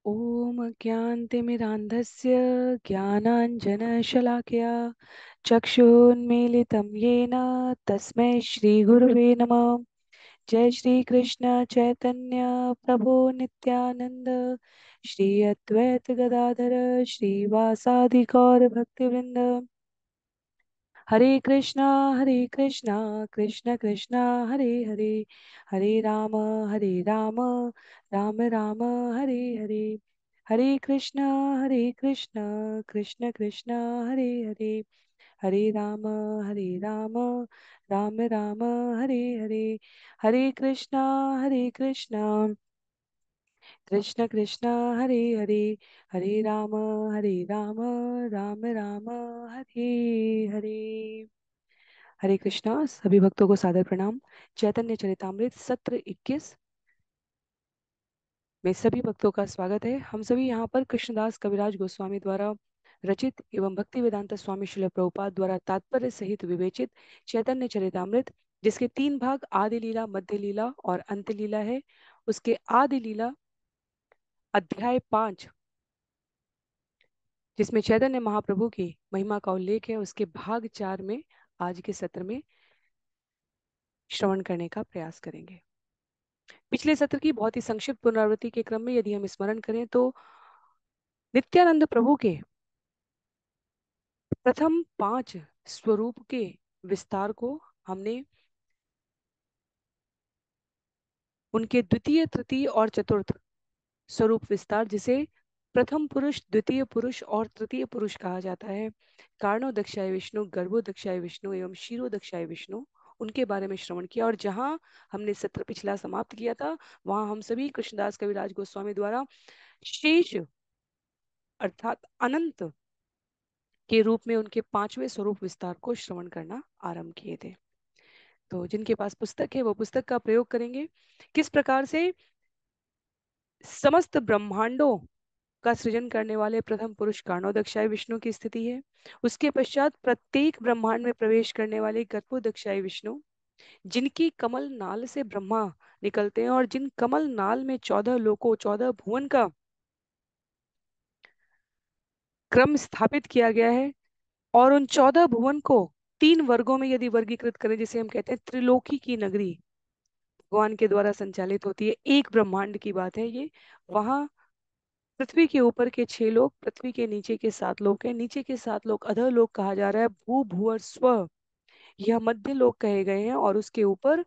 ॐ अज्ञानतिमिरान्धस्य ज्ञानाञ्जनशलाकया चक्षुन्मीलितं येन तस्मै श्रीगुरुवे नमः। जय श्री कृष्ण चैतन्य प्रभु नित्यानंद श्री अद्वैत गदाधर श्रीवासादि गौर भक्तिवृंद। हरे कृष्णा कृष्ण कृष्णा हरे हरे, हरे राम राम राम हरे हरे। हरे कृष्णा कृष्ण कृष्णा हरे हरे, हरे राम राम राम हरे हरे। हरे कृष्णा कृष्ण कृष्ण हरे हरे, हरे राम राम राम हरे हरे। हरे कृष्णा। सभी भक्तों को सादर प्रणाम। चैतन्य चरितामृत सत्र 21 में सभी भक्तों का स्वागत है। हम सभी यहाँ पर कृष्णदास कविराज गोस्वामी द्वारा रचित एवं भक्ति वेदांत स्वामी श्रील प्रभुपाद द्वारा तात्पर्य सहित विवेचित चैतन्य चरितामृत, जिसके 3 भाग आदि लीला, मध्य लीला और अंत लीला है, उसके आदि लीला अध्याय 5, जिसमें चैतन्य महाप्रभु की महिमा का उल्लेख है, उसके भाग 4 में आज के सत्र में श्रवण करने का प्रयास करेंगे। पिछले सत्र की बहुत ही संक्षिप्त पुनरावृत्ति के क्रम में यदि हम स्मरण करें तो नित्यानंद प्रभु के प्रथम 5 स्वरूप के विस्तार को हमने उनके द्वितीय, तृतीय और चतुर्थ स्वरूप विस्तार, जिसे प्रथम पुरुष, द्वितीय पुरुष और तृतीय पुरुष कहा जाता है, कारणोदक्षाय विष्णु, गर्भोदक्षाय विष्णु एवं क्षीरोदक्षाय विष्णु, उनके बारे में श्रवण किया। और जहां हमने सत्र पिछला समाप्त किया था, वहां हम सभी कृष्णदास कविराज गोस्वामी द्वारा शेष अर्थात अनंत के रूप में उनके 5वें स्वरूप विस्तार को श्रवण करना आरंभ किए थे। तो जिनके पास पुस्तक है वो पुस्तक का प्रयोग करेंगे। किस प्रकार से समस्त ब्रह्मांडों का सृजन करने वाले प्रथम पुरुष कारणोदक्षाय विष्णु की स्थिति है, उसके पश्चात प्रत्येक ब्रह्मांड में प्रवेश करने वाले गर्भोदक्षाय विष्णु, जिनकी कमल नाल से ब्रह्मा निकलते हैं और जिन कमल नाल में 14 लोकों, 14 भुवन का क्रम स्थापित किया गया है। और उन 14 भुवन को 3 वर्गों में यदि वर्गीकृत करें, जिसे हम कहते हैं त्रिलोकी की नगरी भगवान के द्वारा संचालित होती है, एक ब्रह्मांड की बात है ये। वहां पृथ्वी के ऊपर के 6 लोक, पृथ्वी के नीचे के 7 लोक है, नीचे के 7 लोक अधर लोक कहा जा रहा है, भू भूअर स्व यह मध्य लोक कहे गए हैं, और उसके ऊपर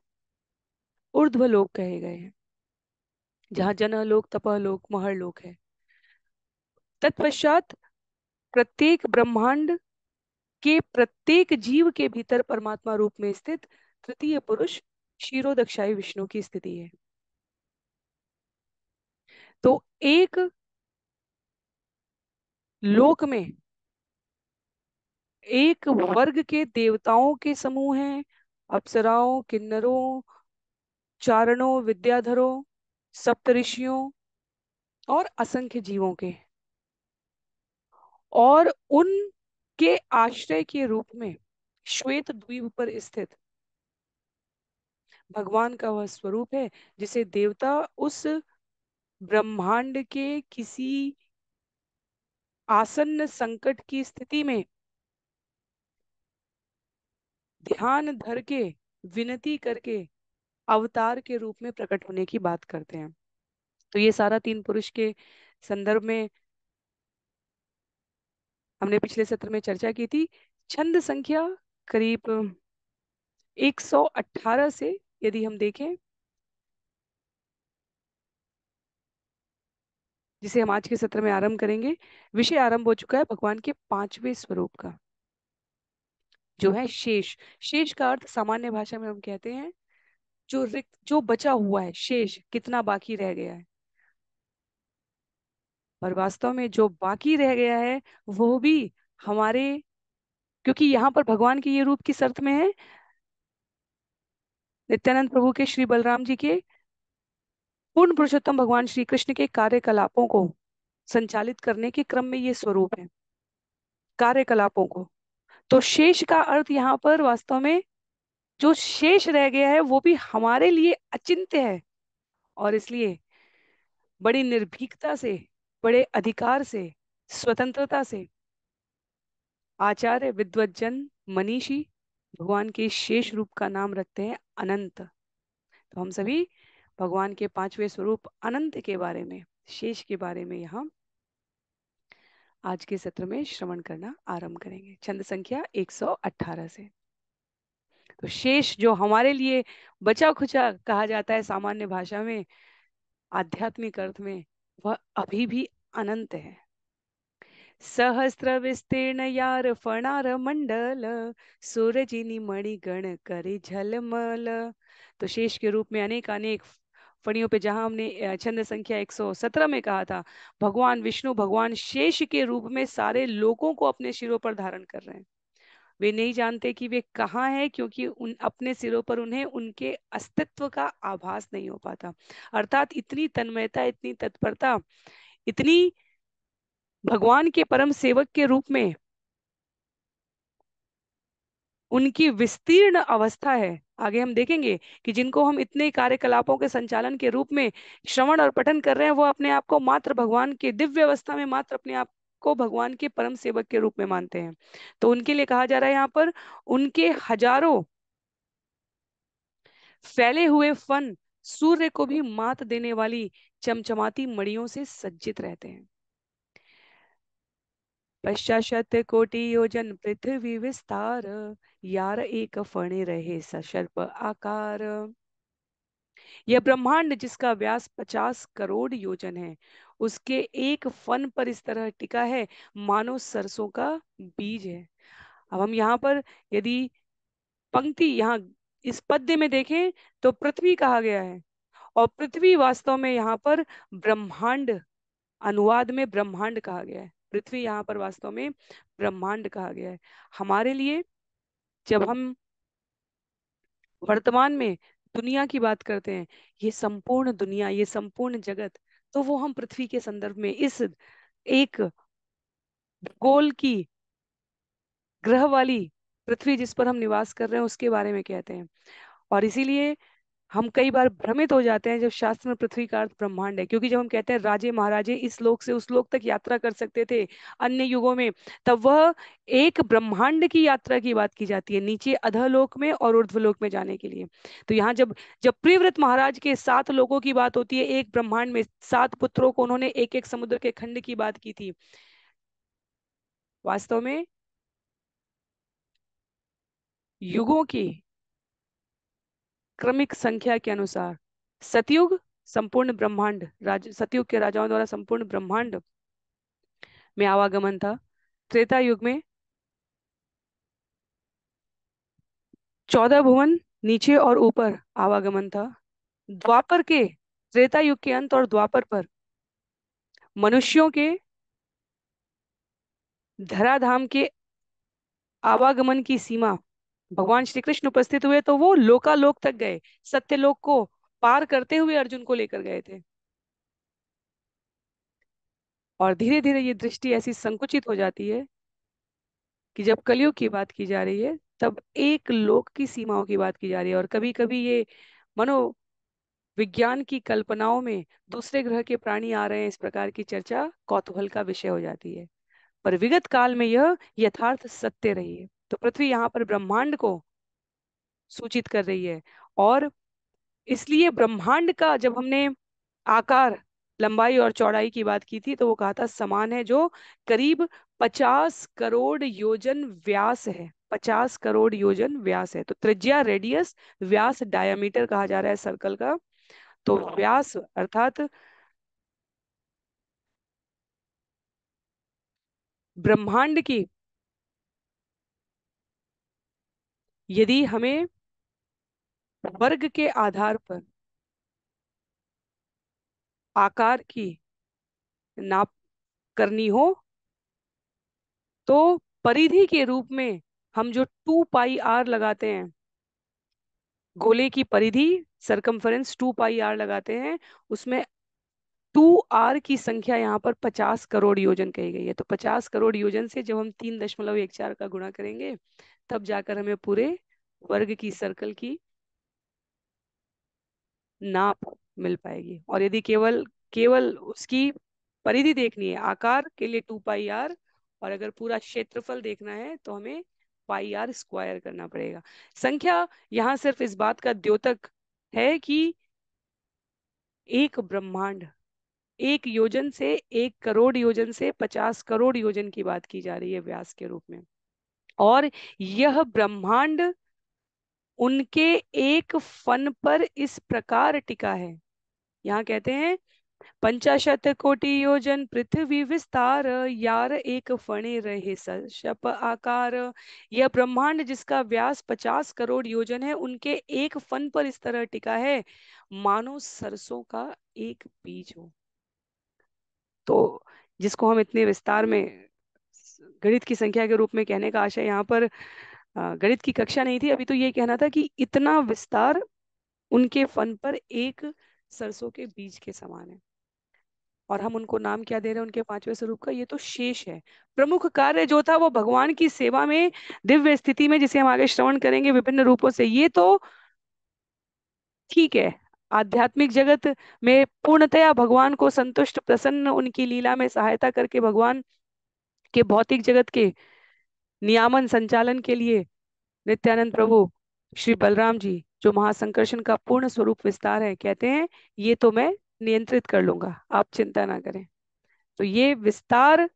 ऊर्ध्व लोक कहे गए हैं, जहाँ जनः लोक, तपह लोक, महर लोक है। तत्पश्चात प्रत्येक ब्रह्मांड के प्रत्येक जीव के भीतर परमात्मा रूप में स्थित तृतीय पुरुष क्षीरोदक्षाई विष्णु की स्थिति है। तो एक लोक में एक वर्ग के देवताओं के समूह हैं, अप्सराओं, किन्नरों, चारणों, विद्याधरों, सप्तऋषियों और असंख्य जीवों के, और उनके आश्रय के रूप में श्वेत द्वीप पर स्थित भगवान का वह स्वरूप है, जिसे देवता उस ब्रह्मांड के किसी आसन्न संकट की स्थिति में ध्यान धर के, विनती करके अवतार के रूप में प्रकट होने की बात करते हैं। तो ये सारा 3 पुरुष के संदर्भ में हमने पिछले सत्र में चर्चा की थी। छंद संख्या करीब 118 से यदि हम देखें, जिसे हम आज के सत्र में आरंभ करेंगे, विषय आरंभ हो चुका है भगवान के 5वें स्वरूप का, जो है शेष। शेष का अर्थ सामान्य भाषा में हम कहते हैं जो रिक्त, जो बचा हुआ है, शेष कितना बाकी रह गया है। और वास्तव में जो बाकी रह गया है वो भी हमारे, क्योंकि यहाँ पर भगवान के ये रूप किस अर्थ में है, नित्यानंद प्रभु के, श्री बलराम जी के, पूर्ण पुरुषोत्तम भगवान श्री कृष्ण के कार्यकलापों को संचालित करने के क्रम में ये स्वरूप है, कार्यकलापों को। तो शेष का अर्थ यहाँ पर वास्तव में जो शेष रह गया है वो भी हमारे लिए अचिंत्य है, और इसलिए बड़ी निर्भीकता से बड़े अधिकार से, स्वतंत्रता से आचार्य, विद्वज्जन, मनीषी भगवान के शेष रूप का नाम रखते हैं अनंत। तो हम सभी भगवान के पांचवें स्वरूप अनंत के बारे में, शेष के बारे में यहाँ आज के सत्र में श्रवण करना आरंभ करेंगे, छंद संख्या 118 से। तो शेष जो हमारे लिए बचा खुचा कहा जाता है सामान्य भाषा में, आध्यात्मिक अर्थ में, वह अभी भी अनंत है। सहस्त्र विस्तीर्ण यार फणार मंडल, सूरजिनी मणिगण करे झलमल। तो शेष के रूप में अनेक अनेक फणियों पे, जहां हमने छंद संख्या 117 में कहा था भगवान विष्णु भगवान शेष के रूप में सारे लोगों को अपने सिरों पर धारण कर रहे हैं। वे नहीं जानते कि वे कहाँ हैं, क्योंकि उन अपने सिरों पर उन्हें उनके अस्तित्व का आभास नहीं हो पाता। अर्थात इतनी तन्मयता, इतनी तत्परता, इतनी भगवान के परम सेवक के रूप में उनकी विस्तीर्ण अवस्था है। आगे हम देखेंगे कि जिनको हम इतने कार्यकलापों के संचालन के रूप में श्रवण और पठन कर रहे हैं, वो अपने आप को मात्र भगवान के दिव्य अवस्था में मात्र अपने आप को भगवान के परम सेवक के रूप में मानते हैं। तो उनके लिए कहा जा रहा है यहाँ पर, उनके हजारों फैले हुए फन सूर्य को भी मात देने वाली चमचमाती मणियों से सज्जित रहते हैं। पश्चाशत कोटि योजन पृथ्वी विस्तार, यार एक फणे रहे सशर्प आकार। यह ब्रह्मांड जिसका व्यास 50 करोड़ योजन है, उसके एक फन पर इस तरह टिका है मानो सरसों का बीज है। अब हम यहाँ पर यदि पंक्ति यहाँ इस पद्य में देखें तो पृथ्वी कहा गया है, और पृथ्वी वास्तव में यहाँ पर ब्रह्मांड, अनुवाद में ब्रह्मांड कहा गया है। पृथ्वी यहाँ पर वास्तव में ब्रह्मांड कहा गया है। हमारे लिए जब हम वर्तमान में दुनिया की बात करते हैं, ये संपूर्ण दुनिया, ये संपूर्ण जगत, तो वो हम पृथ्वी के संदर्भ में इस एक गोल की ग्रह वाली पृथ्वी जिस पर हम निवास कर रहे हैं उसके बारे में कहते हैं। और इसीलिए हम कई बार भ्रमित हो जाते हैं जब शास्त्र में पृथ्वी का अर्थ ब्रह्मांड है, क्योंकि जब हम कहते हैं राजे महाराजे इस लोक से उस लोक तक यात्रा कर सकते थे अन्य युगों में, तब वह एक ब्रह्मांड की यात्रा की बात की जाती है, नीचे अधोलोक में और ऊर्ध्वलोक में जाने के लिए। तो यहाँ जब जब प्रियव्रत महाराज के 7 लोगों की बात होती है, एक ब्रह्मांड में 7 पुत्रों को उन्होंने एक एक समुद्र के खंड की बात की थी, वास्तव में युगों की क्रमिक संख्या के अनुसार सतयुग संपूर्ण ब्रह्मांड, सतयुग के राजाओं द्वारा संपूर्ण ब्रह्मांड में आवागमन था। त्रेता युग में 14 भुवन नीचे और ऊपर आवागमन था। द्वापर के, त्रेता युग के अंत और द्वापर पर मनुष्यों के धराधाम के आवागमन की सीमा, भगवान श्री कृष्ण उपस्थित हुए तो वो लोकालोक तक गए, सत्यलोक को पार करते हुए अर्जुन को लेकर गए थे। और धीरे धीरे ये दृष्टि ऐसी संकुचित हो जाती है कि जब कलयुग की बात की जा रही है तब एक लोक की सीमाओं की बात की जा रही है। और कभी कभी ये मनोविज्ञान की कल्पनाओं में दूसरे ग्रह के प्राणी आ रहे हैं, इस प्रकार की चर्चा कौतूहल का विषय हो जाती है। पर विगत काल में यह यथार्थ सत्य रही है। तो पृथ्वी यहाँ पर ब्रह्मांड को सूचित कर रही है। और इसलिए ब्रह्मांड का जब हमने आकार, लंबाई और चौड़ाई की बात की थी तो वो कहा था समान है, जो करीब 50 करोड़ योजन व्यास है। 50 करोड़ योजन व्यास है। तो त्रिज्या रेडियस, व्यास डायमीटर कहा जा रहा है सर्कल का। तो व्यास अर्थात ब्रह्मांड की यदि हमें वर्ग के आधार पर आकार की नाप करनी हो तो परिधि के रूप में हम जो 2 पाई आर लगाते हैं, गोले की परिधि, सरकमफेरेंस 2 पाई आर लगाते हैं, उसमें 2 आर की संख्या यहाँ पर 50 करोड़ योजन कही गई है। तो 50 करोड़ योजन से जब हम 3.14 का गुणा करेंगे तब जाकर हमें पूरे वर्ग की सर्कल की नाप मिल पाएगी। और यदि केवल केवल उसकी परिधि देखनी है, आकार के लिए 2 पाई आर, और अगर पूरा क्षेत्रफल देखना है तो हमें पाई r² करना पड़ेगा। संख्या यहाँ सिर्फ इस बात का द्योतक है कि एक ब्रह्मांड 1 योजन से 1 करोड़ योजन से 50 करोड़ योजन की बात की जा रही है व्यास के रूप में। और यह ब्रह्मांड उनके एक फन पर इस प्रकार टिका है। यहाँ कहते हैं 50 कोटि योजन पृथ्वी विस्तार, यार एक फणे रहे शप आकार। यह ब्रह्मांड जिसका व्यास 50 करोड़ योजन है, उनके एक फन पर इस तरह टिका है मानो सरसों का एक बीज हो। तो जिसको हम इतने विस्तार में गणित की संख्या के रूप में कहने का आशय यहाँ पर, गणित की कक्षा नहीं थी अभी, तो ये कहना था कि इतना विस्तार उनके फन पर एक सरसों के बीज के समान है। और हम उनको नाम क्या दे रहे हैं उनके 5वें स्वरूप का? ये तो शेष है। प्रमुख कार्य जो था वो भगवान की सेवा में, दिव्य स्थिति में, जिसे हम आगे श्रवण करेंगे विभिन्न रूपों से, ये तो ठीक है। आध्यात्मिक जगत में पूर्णतया भगवान को संतुष्ट प्रसन्न उनकी लीला में सहायता करके भगवान के भौतिक जगत के नियामन संचालन के लिए नित्यानंद प्रभु श्री बलराम जी, जो महासंकर्षण का पूर्ण स्वरूप विस्तार है, कहते हैं ये तो मैं नियंत्रित कर लूंगा, आप चिंता ना करें। तो ये विस्तार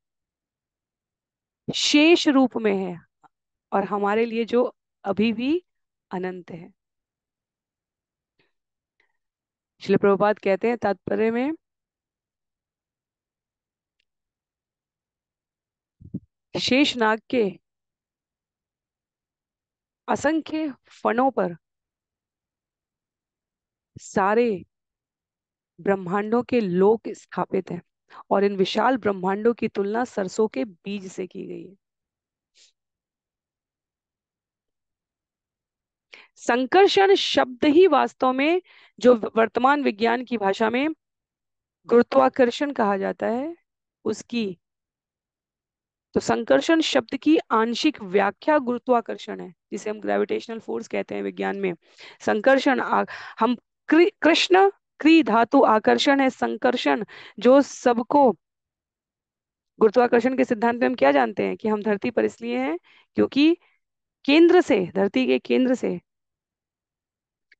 शेष रूप में है, और हमारे लिए जो अभी भी अनंत है। श्रील प्रभुपाद कहते हैं तात्पर्य में, शेष नाग के असंख्य फणों पर सारे ब्रह्मांडों के लोक स्थापित हैं, और इन विशाल ब्रह्मांडों की तुलना सरसों के बीज से की गई है। संकर्षण शब्द ही वास्तव में, जो वर्तमान विज्ञान की भाषा में गुरुत्वाकर्षण कहा जाता है, उसकी, तो संकर्षण शब्द की आंशिक व्याख्या गुरुत्वाकर्षण है, जिसे हम ग्रेविटेशनल फोर्स कहते हैं विज्ञान में। संकर्षण हम कृष्ण क्री धातु आकर्षण है, संकर्षण जो सबको, गुरुत्वाकर्षण के सिद्धांत में हम क्या जानते हैं कि हम धरती पर इसलिए हैं क्योंकि केंद्र से, धरती के केंद्र से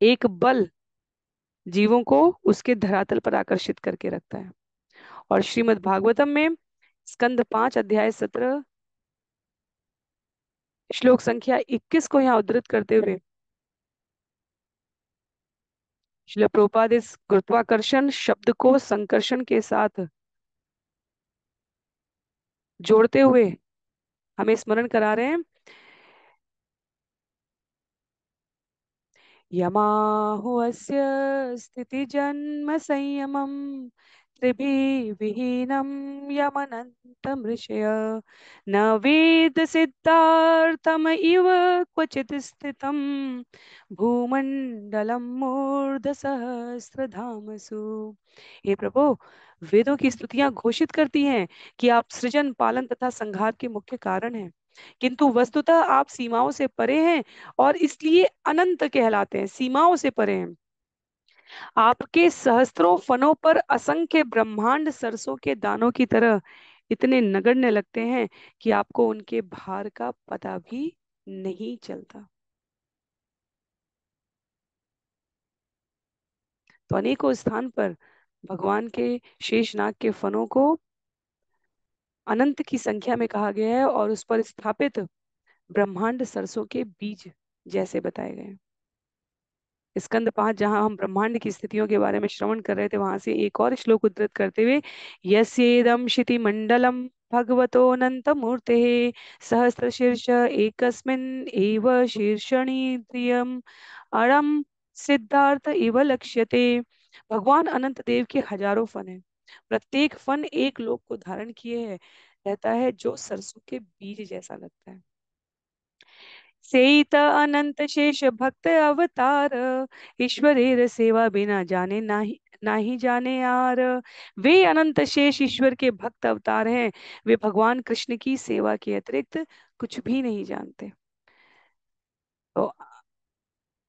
एक बल जीवों को उसके धरातल पर आकर्षित करके रखता है। और श्रीमद् भागवतम में स्कंद 5 अध्याय 17 श्लोक संख्या 21 को यहाँ उद्धृत करते हुए श्रील प्रभुपाद इस गुरुत्वाकर्षण शब्द को संकर्षण के साथ जोड़ते हुए हमें स्मरण करा रहे हैं, यमाहुअस्य स्थितिजन्म संयमं त्रिभिः विहीनं यमनन्तमृषय न वेद सिद्धार्थम इव क्वचित् स्थितं भूमंडलम मूर्ध सहस्रधामसु। हे प्रभु, वेदों की स्तुतियां घोषित करती हैं कि आप सृजन पालन तथा संहार के मुख्य कारण हैं, किंतु वस्तुतः आप सीमाओं से परे हैं और इसलिए अनंत कहलाते हैं। सीमाओं से परे हैं। आपके सहस्त्रों फनों पर असंख्य ब्रह्मांड सरसों के दानों की तरह इतने नगण्य लगते हैं कि आपको उनके भार का पता भी नहीं चलता। तो अनेकों स्थान पर भगवान के शेषनाग के फनों को अनंत की संख्या में कहा गया है, और उस पर स्थापित ब्रह्मांड सरसों के बीज जैसे बताए गए हैं। स्कंद 5 जहां हम ब्रह्मांड की स्थितियों के बारे में श्रवण कर रहे थे, वहां से एक और श्लोक उद्धृत करते हुए, यस्येदं क्षिति मंडलम भगवतो अनंत मूर्ते सहस्र शीर्ष एकस्मिन् एव शीर्षणीन्द्रियम अणम सिद्धार्थ इव लक्ष्यते। भगवान अनंत देव के हजारों फन है, प्रत्येक फन एक लोक को धारण किए है रहता है, जो सरसों के बीज जैसा लगता है। सेइत अनंत शेष भक्त अवतार, ईश्वरेर सेवा बिना जाने नाही नाही जाने यार। वे अनंत शेष ईश्वर के भक्त अवतार हैं, वे भगवान कृष्ण की सेवा के अतिरिक्त कुछ भी नहीं जानते। तो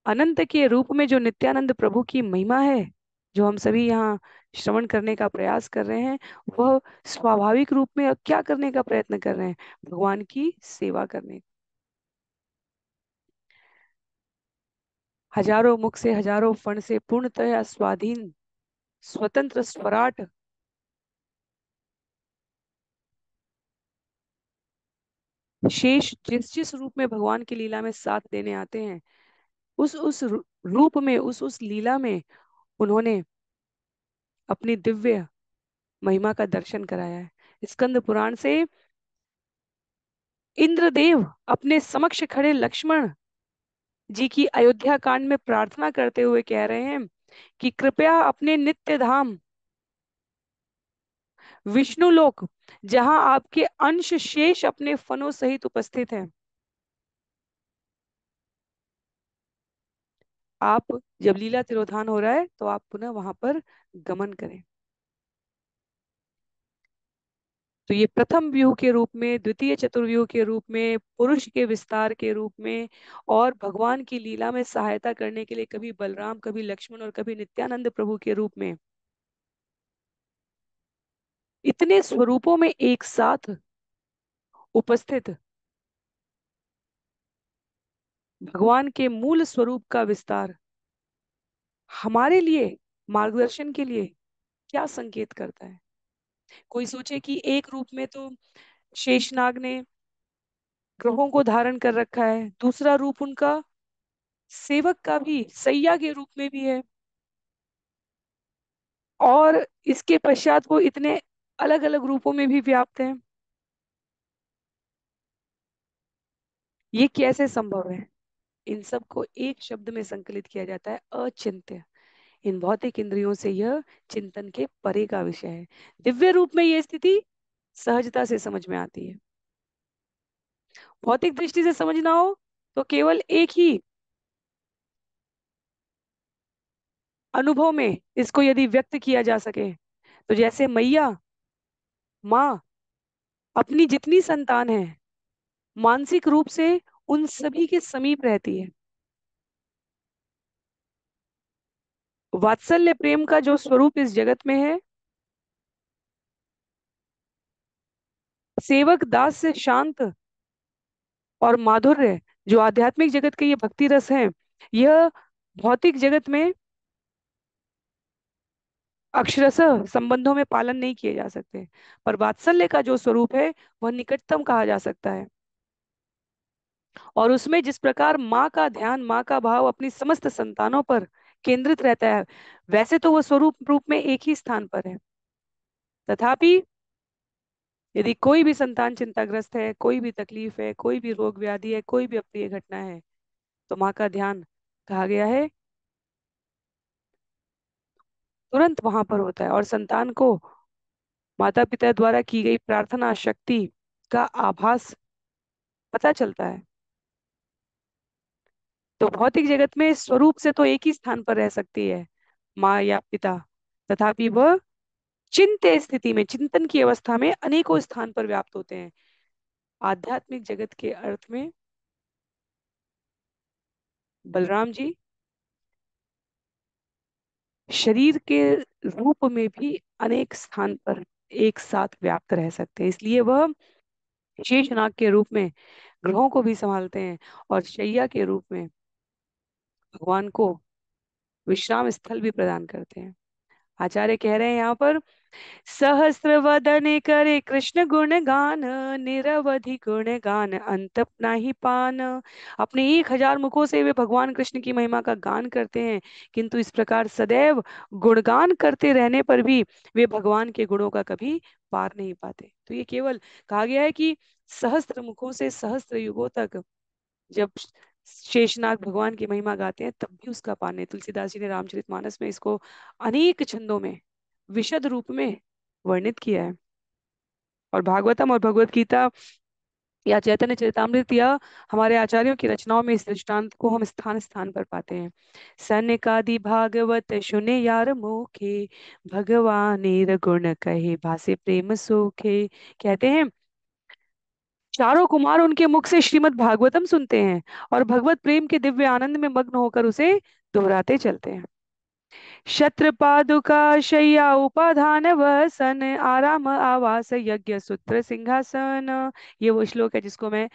अनंत के रूप में जो नित्यानंद प्रभु की महिमा है, जो हम सभी यहाँ श्रवण करने का प्रयास कर रहे हैं, वह स्वाभाविक रूप में क्या करने का प्रयत्न कर रहे हैं? भगवान की सेवा करने। हजारों मुख से, हजारों फण से पूर्णतः स्वाधीन, स्वतंत्र स्वराट शेष जिस जिस रूप में भगवान की लीला में साथ देने आते हैं, रूप में, उस लीला में उन्होंने अपनी दिव्य महिमा का दर्शन कराया है। स्कंद पुराण से इंद्रदेव अपने समक्ष खड़े लक्ष्मण जी की अयोध्या कांड में प्रार्थना करते हुए कह रहे हैं कि कृपया अपने नित्य धाम विष्णु लोक, जहां आपके अंश शेष अपने फनों सहित उपस्थित हैं, आप जब लीला तिरोधान हो रहा है तो आप पुनः वहां पर गमन करें। तो ये प्रथम व्यूह के रूप में, द्वितीय चतुर्व्यूह के रूप में, पुरुष के विस्तार के रूप में, और भगवान की लीला में सहायता करने के लिए कभी बलराम, कभी लक्ष्मण और कभी नित्यानंद प्रभु के रूप में, इतने स्वरूपों में एक साथ उपस्थित भगवान के मूल स्वरूप का विस्तार हमारे लिए मार्गदर्शन के लिए क्या संकेत करता है? कोई सोचे कि एक रूप में तो शेषनाग ने ग्रहों को धारण कर रखा है, दूसरा रूप उनका सेवक का भी सैया के रूप में भी है, और इसके पश्चात वो इतने अलग अलग रूपों में भी व्याप्त हैं। ये कैसे संभव है? इन सब को एक शब्द में संकलित किया जाता है, अचिंत्य। इन भौतिक इंद्रियों से यह चिंतन के परे का विषय है। दिव्य रूप में यह स्थिति सहजता से समझ में आती है। भौतिक दृष्टि से समझना हो तो केवल एक ही अनुभव में इसको यदि व्यक्त किया जा सके, तो जैसे मैया, माँ, अपनी जितनी संतान है मानसिक रूप से उन सभी के समीप रहती है। वात्सल्य प्रेम का जो स्वरूप इस जगत में है, सेवक दास से शांत और माधुर्य, जो आध्यात्मिक जगत के ये भक्ति रस है, यह भौतिक जगत में अक्षरशः संबंधों में पालन नहीं किए जा सकते। पर वात्सल्य का जो स्वरूप है वह निकटतम कहा जा सकता है। और उसमें जिस प्रकार माँ का ध्यान, माँ का भाव अपनी समस्त संतानों पर केंद्रित रहता है, वैसे तो वह स्वरूप रूप में एक ही स्थान पर है। तथापि यदि कोई भी संतान चिंताग्रस्त है, कोई भी तकलीफ है, कोई भी रोग व्याधि है, कोई भी अप्रिय घटना है, तो माँ का ध्यान, कहा गया है, तुरंत वहां पर होता है, और संतान को माता पिता द्वारा की गई प्रार्थना शक्ति का आभास पता चलता है। तो भौतिक जगत में स्वरूप से तो एक ही स्थान पर रह सकती है माँ या पिता, तथापि वह चिंत्य स्थिति में, चिंतन की अवस्था में अनेकों स्थान पर व्याप्त होते हैं। आध्यात्मिक जगत के अर्थ में बलराम जी शरीर के रूप में भी अनेक स्थान पर एक साथ व्याप्त रह सकते हैं, इसलिए वह शेषनाग के रूप में ग्रहों को भी संभालते हैं, और शैया के रूप में भगवान को विश्राम स्थल भी प्रदान करते हैं। आचार्य कह रहे हैं यहाँ पर, सहस्त्र वदने करे कृष्ण गुण गान, निरवधि गुण गान अंत नाही पान। अपने 1,000 मुखों से वे भगवान कृष्ण की महिमा का गान करते हैं, किंतु इस प्रकार सदैव गुणगान करते रहने पर भी वे भगवान के गुणों का कभी पार नहीं पाते। तो ये केवल कहा गया है कि सहस्त्र मुखों से सहस्त्र युगों तक जब शेषनाग भगवान की महिमा गाते हैं, तब भी उसका पार नहीं। तुलसीदास जी ने रामचरितमानस में इसको अनेक छंदों में विशद रूप में वर्णित किया है। और भागवतम और भगवत गीता या चैतन्य चरितामृत या हमारे आचार्यों की रचनाओं में इस दृष्टांत को हम स्थान स्थान पर पाते हैं। सनकादि भागवत सुने यार मोखे, भगवान गुण कहे भासे प्रेम सोखे। कहते हैं चारों कुमार उनके मुख से श्रीमद् भागवतम सुनते हैं और भगवत प्रेम के दिव्य आनंद में मग्न होकर उसे दोहराते चलते हैं। शत्र पादुका शय्या उपाधान वसन आराम आवास यज्ञ सूत्र सिंहासन। ये वो श्लोक है जिसको मैं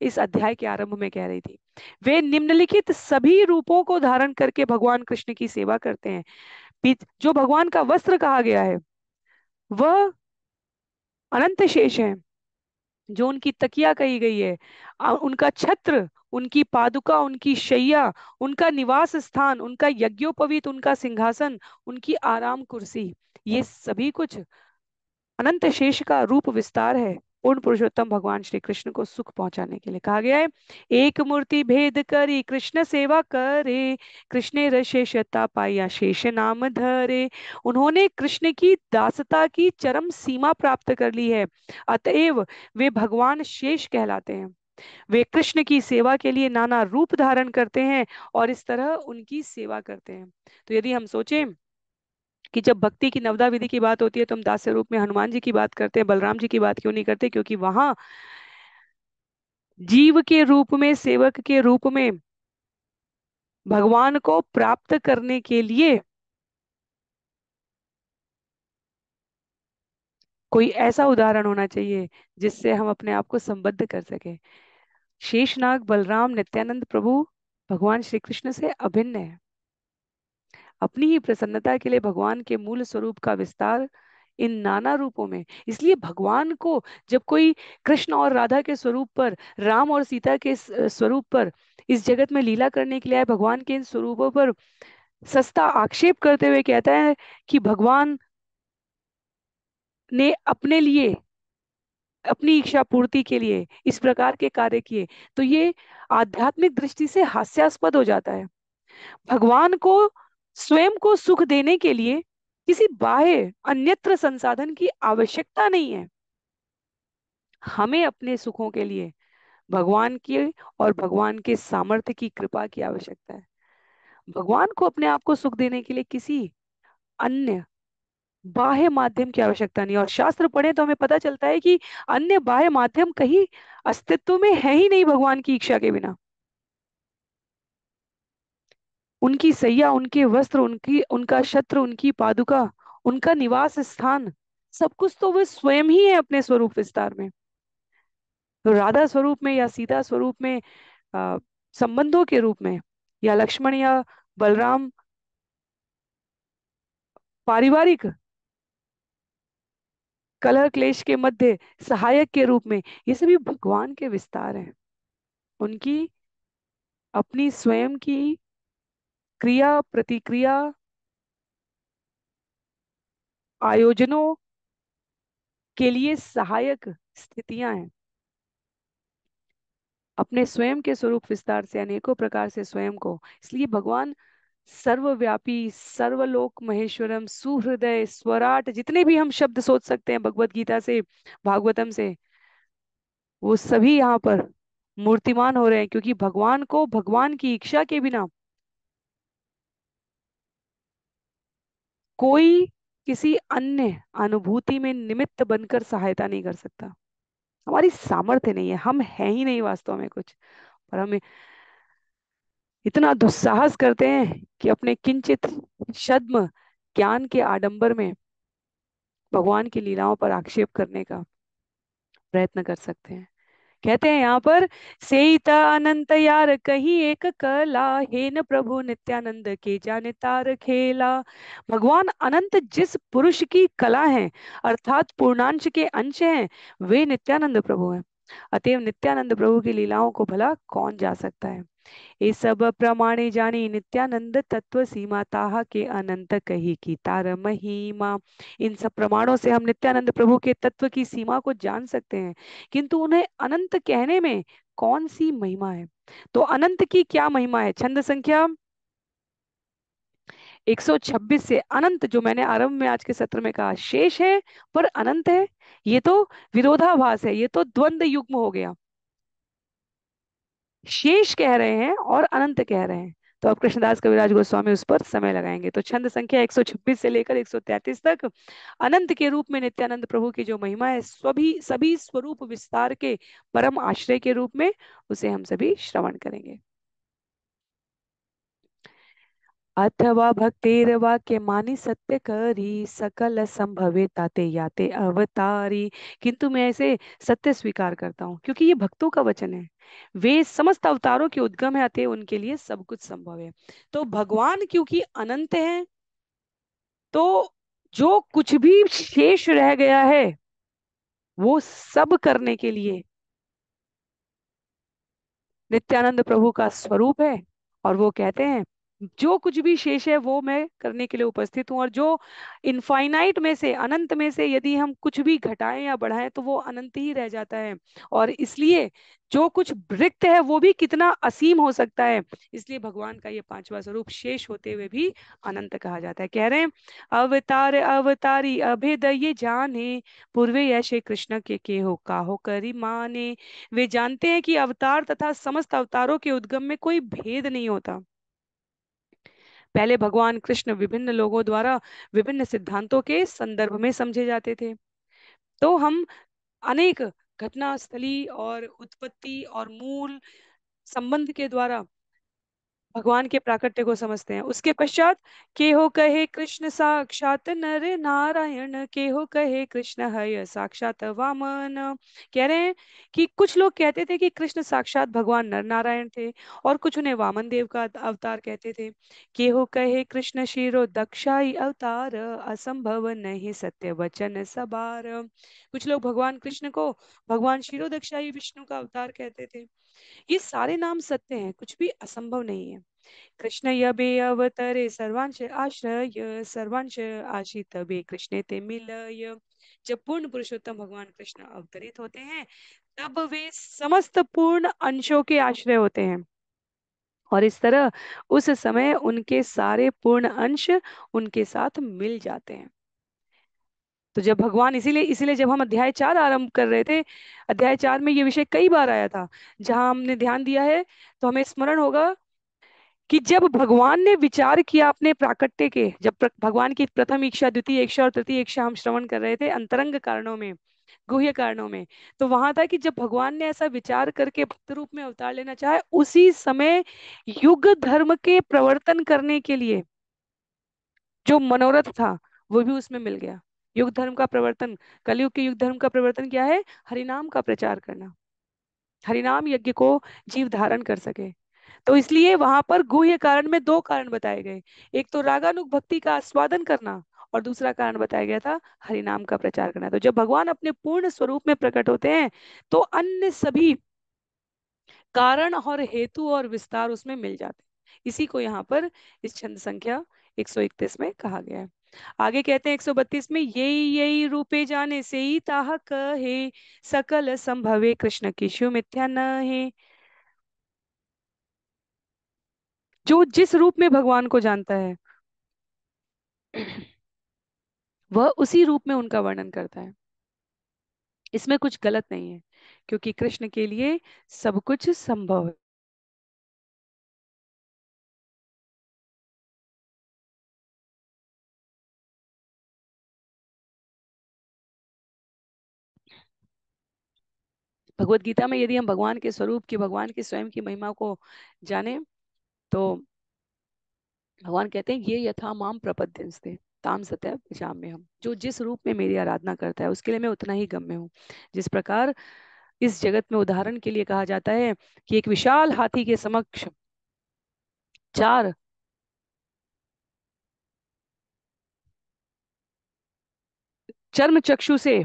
इस अध्याय के आरंभ में कह रही थी। वे निम्नलिखित सभी रूपों को धारण करके भगवान कृष्ण की सेवा करते हैं। जो भगवान का वस्त्र कहा गया है वह अनंत शेष है। जो उनकी तकिया कही गई है, उनका छत्र, उनकी पादुका, उनकी शैया, उनका निवास स्थान, उनका यज्ञोपवीत, उनका सिंहासन, उनकी आराम कुर्सी, ये सभी कुछ अनंत शेष का रूप विस्तार है। पूर्ण पुरुषोत्तम भगवान श्री कृष्ण को सुख पहुंचाने के लिए कहा गया है। एक मूर्ति भेद करी कृष्ण सेवा करे, कृष्ण रशेषता पाया शेष नाम धरे। उन्होंने कृष्ण की दासता की चरम सीमा प्राप्त कर ली है, अतएव वे भगवान शेष कहलाते हैं। वे कृष्ण की सेवा के लिए नाना रूप धारण करते हैं और इस तरह उनकी सेवा करते हैं। तो यदि हम सोचें कि जब भक्ति की नवदा विधि की बात होती है तो हम दास्य रूप में हनुमान जी की बात करते हैं, बलराम जी की बात क्यों नहीं करते? क्योंकि वहां जीव के रूप में, सेवक के रूप में भगवान को प्राप्त करने के लिए कोई ऐसा उदाहरण होना चाहिए जिससे हम अपने आप को संबद्ध कर सके। शेषनाग बलराम नित्यानंद प्रभु भगवान श्री कृष्ण से अभिन्न है। अपनी ही प्रसन्नता के लिए भगवान के मूल स्वरूप का विस्तार इन नाना रूपों में। इसलिए भगवान को जब कोई कृष्ण और राधा के स्वरूप पर, राम और सीता के स्वरूप पर इस जगत में लीला करने के लिए आए, भगवान के इन स्वरूपों पर सस्ता आक्षेप करते हुए कहता है कि भगवान ने अपने लिए, अपनी इच्छा पूर्ति के लिए इस प्रकार के कार्य किए, तो ये आध्यात्मिक दृष्टि से हास्यास्पद हो जाता है। भगवान को स्वयं को सुख देने के लिए किसी बाह्य अन्यत्र संसाधन की आवश्यकता नहीं है। हमें अपने सुखों के लिए भगवान की और भगवान के सामर्थ्य की कृपा की आवश्यकता है। भगवान को अपने आप को सुख देने के लिए किसी अन्य बाह्य माध्यम की आवश्यकता नहीं। और शास्त्र पढ़े तो हमें पता चलता है कि अन्य बाह्य माध्यम कहीं अस्तित्व में है ही नहीं भगवान की इच्छा के बिना। उनकी सैया, उनके वस्त्र, उनकी, उनका छत्र, उनकी पादुका, उनका निवास स्थान, सब कुछ तो वह स्वयं ही है अपने स्वरूप विस्तार में। तो राधा स्वरूप में या सीता स्वरूप में, आ, संबंधों के रूप में, या लक्ष्मण या बलराम पारिवारिक कलह क्लेश के मध्य सहायक के रूप में, ये सभी भगवान के विस्तार हैं। उनकी अपनी स्वयं की क्रिया प्रतिक्रिया आयोजनों के लिए सहायक स्थितियां हैं। अपने स्वयं के स्वरूप विस्तार से अनेकों प्रकार से स्वयं को, इसलिए भगवान सर्वव्यापी, सर्वलोक महेश्वरम, सुहृदय, स्वराट, जितने भी हम शब्द सोच सकते हैं भगवत गीता से, भागवतम से, वो सभी यहाँ पर मूर्तिमान हो रहे हैं। क्योंकि भगवान को भगवान की इच्छा के बिना कोई किसी अन्य अनुभूति में निमित्त बनकर सहायता नहीं कर सकता। हमारी सामर्थ्य नहीं है, हम हैं ही नहीं वास्तव में कुछ। पर हम इतना दुस्साहस करते हैं कि अपने किंचित छद्म ज्ञान के आडंबर में भगवान की लीलाओं पर आक्षेप करने का प्रयत्न कर सकते हैं। कहते हैं यहाँ पर, सेता अनंत यार कही एक कला, हे न प्रभु नित्यानंद के जाने तार खेला। भगवान अनंत जिस पुरुष की कला है, अर्थात पूर्णांश के अंश हैं, वे नित्यानंद प्रभु हैं। अतएव नित्यानंद प्रभु की लीलाओं को भला कौन जा सकता है। ये सब प्रमाणे जानी नित्यानंद तत्व सीमा, ताहा के अनंत कही की तार महिमा। इन सब प्रमाणों से हम नित्यानंद प्रभु के तत्व की सीमा को जान सकते हैं, किंतु उन्हें अनंत कहने में कौन सी महिमा है। तो अनंत की क्या महिमा है? छंद संख्या 126 से अनंत, जो मैंने आरंभ में आज के सत्र में कहा, शेष है पर अनंत है, ये तो विरोधाभास है, ये तो द्वंद्व युग्म हो गया। शेष कह रहे हैं और अनंत कह रहे हैं। तो अब कृष्णदास कविराज गोस्वामी उस पर समय लगाएंगे। तो छंद संख्या 126 से लेकर 133 तक अनंत के रूप में नित्यानंद प्रभु की जो महिमा है, सभी सभी स्वरूप विस्तार के परम आश्रय के रूप में, उसे हम सभी श्रवण करेंगे। अथवा भक्तेर वाक्य मानि सत्य करी सकल संभवे ताते याते अवतारी। किंतु मैं ऐसे सत्य स्वीकार करता हूँ क्योंकि ये भक्तों का वचन है। वे समस्त अवतारों के उद्गम है, अतः उनके लिए सब कुछ संभव है। तो भगवान क्योंकि अनंत है, तो जो कुछ भी शेष रह गया है वो सब करने के लिए नित्यानंद प्रभु का स्वरूप है। और वो कहते हैं जो कुछ भी शेष है वो मैं करने के लिए उपस्थित हूं। और जो इनफाइनाइट में से, अनंत में से यदि हम कुछ भी घटाएं या बढ़ाएं तो वो अनंत ही रह जाता है। और इसलिए जो कुछ रिक्त है वो भी कितना असीम हो सकता है। इसलिए भगवान का ये पांचवा स्वरूप शेष होते हुए भी अनंत कहा जाता है। कह रहे हैं अवतार अवतारी अभेद ये जाने, पूर्वे ऐसे कृष्ण के हो काहो करी माने। वे जानते हैं कि अवतार तथा समस्त अवतारों के उद्गम में कोई भेद नहीं होता। पहले भगवान कृष्ण विभिन्न लोगों द्वारा विभिन्न सिद्धांतों के संदर्भ में समझे जाते थे। तो हम अनेक घटनास्थली और उत्पत्ति और मूल संबंध के द्वारा भगवान के प्राकट्य को समझते हैं। उसके पश्चात के हो कहे कृष्ण साक्षात नर नारायण, के हो कहे कृष्ण है साक्षात वामन। कह रहे हैं कि कुछ लोग कहते थे कि कृष्ण साक्षात भगवान नर नारायण थे, और कुछ उन्हें वामन देव का अवतार कहते थे। के हो कहे कृष्ण शिरो दक्षाई अवतार, असंभव नहीं सत्य वचन सबार। कुछ लोग भगवान कृष्ण को भगवान शिरोदक्षाई विष्णु का अवतार कहते थे। ये सारे नाम सत्य हैं, कुछ भी असंभव नहीं है। कृष्ण यबे अवतरे सर्वांश आश्रय, सर्वांश आशित बे कृष्ण ते मिलय। जब पूर्ण पुरुषोत्तम भगवान कृष्ण अवतरित होते हैं तब वे समस्त पूर्ण अंशों के आश्रय होते हैं। और इस तरह उस समय उनके सारे पूर्ण अंश उनके साथ मिल जाते हैं। तो जब भगवान, इसीलिए इसीलिए जब हम अध्याय 4 आरंभ कर रहे थे, अध्याय 4 में ये विषय कई बार आया था। जहां हमने ध्यान दिया है तो हमें स्मरण होगा कि जब भगवान ने विचार किया अपने प्राकट्य के, जब भगवान की प्रथम इच्छा, द्वितीय इच्छा और तृतीय इच्छा हम श्रवण कर रहे थे अंतरंग कारणों में, गुह्य कारणों में, तो वहां था कि जब भगवान ने ऐसा विचार करके भक्त रूप में अवतार लेना चाहे, उसी समय युग धर्म के प्रवर्तन करने के लिए जो मनोरथ था वो भी उसमें मिल गया। युग धर्म का प्रवर्तन, कलयुग के युग धर्म का प्रवर्तन क्या है? हरिनाम का प्रचार करना, हरिनाम यज्ञ को जीव धारण कर सके। तो इसलिए वहां पर गुह्य कारण में दो कारण बताए गए। एक तो रागानुग भक्ति का आस्वादन करना, और दूसरा कारण बताया गया था हरिनाम का प्रचार करना। तो जब भगवान अपने पूर्ण स्वरूप में प्रकट होते हैं तो अन्य सभी कारण और हेतु और विस्तार उसमें मिल जाते हैं। इसी को यहाँ पर इस छंद संख्या 131 में कहा गया है। आगे कहते हैं 132 में, यही यही रूपे जाने से ही ताह कहे, सकल संभवे कृष्ण किशु मिथ्या न है। जो जिस रूप में भगवान को जानता है वह उसी रूप में उनका वर्णन करता है। इसमें कुछ गलत नहीं है, क्योंकि कृष्ण के लिए सब कुछ संभव है। भगवत गीता में यदि हम भगवान के स्वरूप की, भगवान के स्वयं की महिमा को जाने तो भगवान कहते हैं ये यथा माम प्रपद्यंस्ते ताम सत्य में हम, जो जिस रूप में मेरी आराधना करता है उसके लिए मैं उतना ही गम्य हूँ। जिस प्रकार इस जगत में उदाहरण के लिए कहा जाता है कि एक विशाल हाथी के समक्ष चार चर्म चक्षु से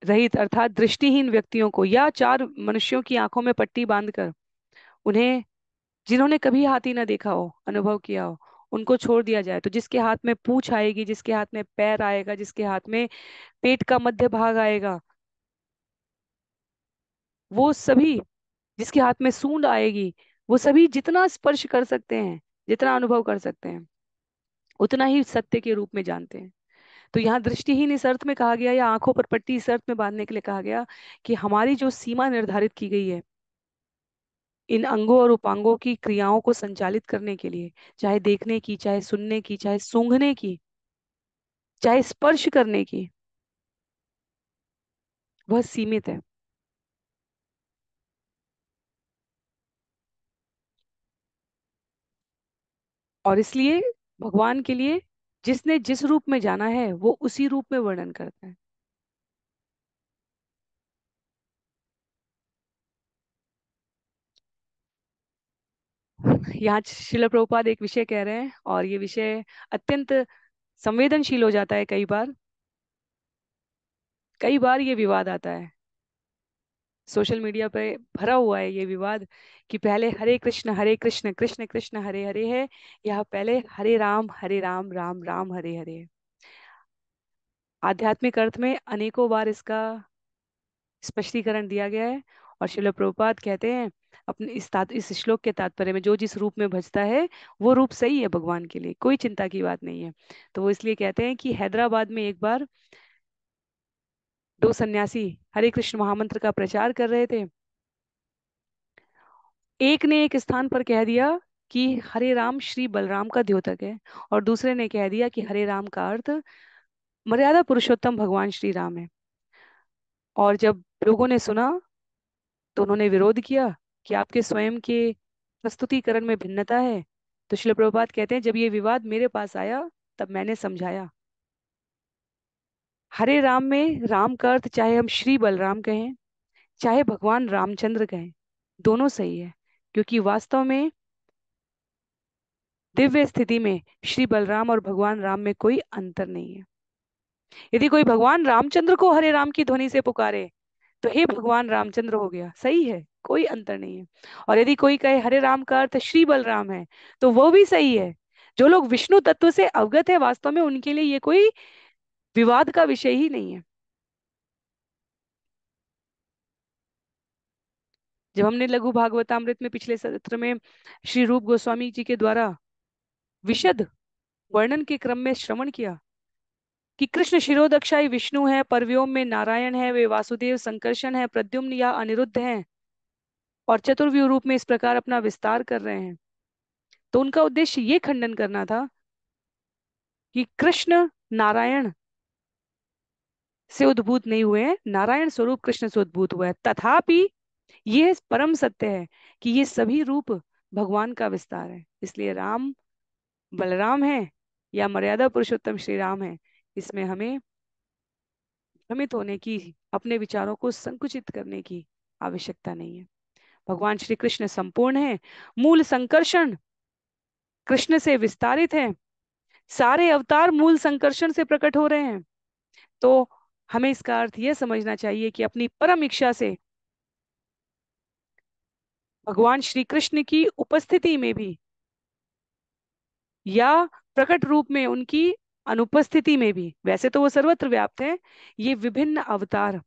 रहित अर्थात दृष्टिहीन व्यक्तियों को, या चार मनुष्यों की आंखों में पट्टी बांधकर उन्हें, जिन्होंने कभी हाथी ना देखा हो, अनुभव किया हो, उनको छोड़ दिया जाए, तो जिसके हाथ में पूंछ आएगी, जिसके हाथ में पैर आएगा, जिसके हाथ में पेट का मध्य भाग आएगा, वो सभी, जिसके हाथ में सूंड आएगी, वो सभी जितना स्पर्श कर सकते हैं, जितना अनुभव कर सकते हैं, उतना ही सत्य के रूप में जानते हैं। तो यहाँ दृष्टिहीन इस अर्थ में कहा गया, या आंखों पर पट्टी इस अर्थ में बांधने के लिए कहा गया कि हमारी जो सीमा निर्धारित की गई है इन अंगों और उपांगों की क्रियाओं को संचालित करने के लिए, चाहे देखने की, चाहे सुनने की, चाहे सूंघने की, चाहे स्पर्श करने की, वह सीमित है। और इसलिए भगवान के लिए जिसने जिस रूप में जाना है वो उसी रूप में वर्णन करता है। यहाँ शिल प्रभुपाद एक विषय कह रहे हैं और ये विषय अत्यंत संवेदनशील हो जाता है। कई बार ये विवाद आता है, सोशल मीडिया पे भरा हुआ है ये विवाद कि पहले हरे कृष्ण कृष्ण कृष्ण हरे हरे है, या पहले हरे राम राम राम हरे हरे है। आध्यात्मिक अर्थ में अनेकों बार इसका स्पष्टीकरण दिया गया है। और श्रील प्रभुपाद कहते हैं अपने इस श्लोक के तात्पर्य में, जो जिस रूप में भजता है वो रूप सही है भगवान के लिए, कोई चिंता की बात नहीं है। तो वो इसलिए कहते हैं कि हैदराबाद में एक बार दो सन्यासी हरे कृष्ण महामंत्र का प्रचार कर रहे थे। एक ने एक स्थान पर कह दिया कि हरे राम श्री बलराम का द्योतक है, और दूसरे ने कह दिया कि हरे राम का अर्थ मर्यादा पुरुषोत्तम भगवान श्री राम है। और जब लोगों ने सुना तो उन्होंने विरोध किया कि आपके स्वयं के प्रस्तुतिकरण में भिन्नता है। तो श्रील प्रभुपाद कहते हैं जब ये विवाद मेरे पास आया तब मैंने समझाया, हरे राम में राम का अर्थ चाहे हम श्री बलराम कहें चाहे भगवान रामचंद्र कहें, दोनों सही है। क्योंकि वास्तव में दिव्य स्थिति में श्री बलराम और भगवान राम में कोई अंतर नहीं है। यदि कोई भगवान रामचंद्र को हरे राम की ध्वनि से पुकारे तो हे भगवान रामचंद्र हो गया, सही है, कोई अंतर नहीं है। और यदि कोई कहे हरे राम का अर्थ श्री बलराम है तो वो भी सही है। जो लोग विष्णु तत्व से अवगत है वास्तव में उनके लिए ये कोई विवाद का विषय ही नहीं है। जब हमने लघु भागवतामृत में पिछले सत्र में श्री रूप गोस्वामी जी के द्वारा विशद वर्णन के क्रम में श्रवण किया कि कृष्ण शिरोदक्षाई विष्णु है, परव्योम में नारायण है, वे वासुदेव संकर्षण है, प्रद्युम्न या अनिरुद्ध हैं, और चतुर्व्यूह रूप में इस प्रकार अपना विस्तार कर रहे हैं। तो उनका उद्देश्य ये खंडन करना था कि कृष्ण नारायण से उद्भूत नहीं हुए हैं, नारायण स्वरूप कृष्ण से उद्भूत हुआ है। तथापि ये परम सत्य है कि ये सभी रूप भगवान का विस्तार है। इसलिए राम बलराम है या मर्यादा पुरुषोत्तम श्री राम है, इसमें हमें भ्रमित होने की, अपने विचारों को संकुचित करने की आवश्यकता नहीं है। भगवान श्री कृष्ण संपूर्ण है, मूल संकर्षण कृष्ण से विस्तारित है, सारे अवतार मूल संकर्षण से प्रकट हो रहे हैं। तो हमें इसका अर्थ यह समझना चाहिए कि अपनी परम इच्छा से भगवान श्री कृष्ण की उपस्थिति में भी या प्रकट रूप में उनकी अनुपस्थिति में भी, वैसे तो वो सर्वत्र व्याप्त है, ये विभिन्न अवतार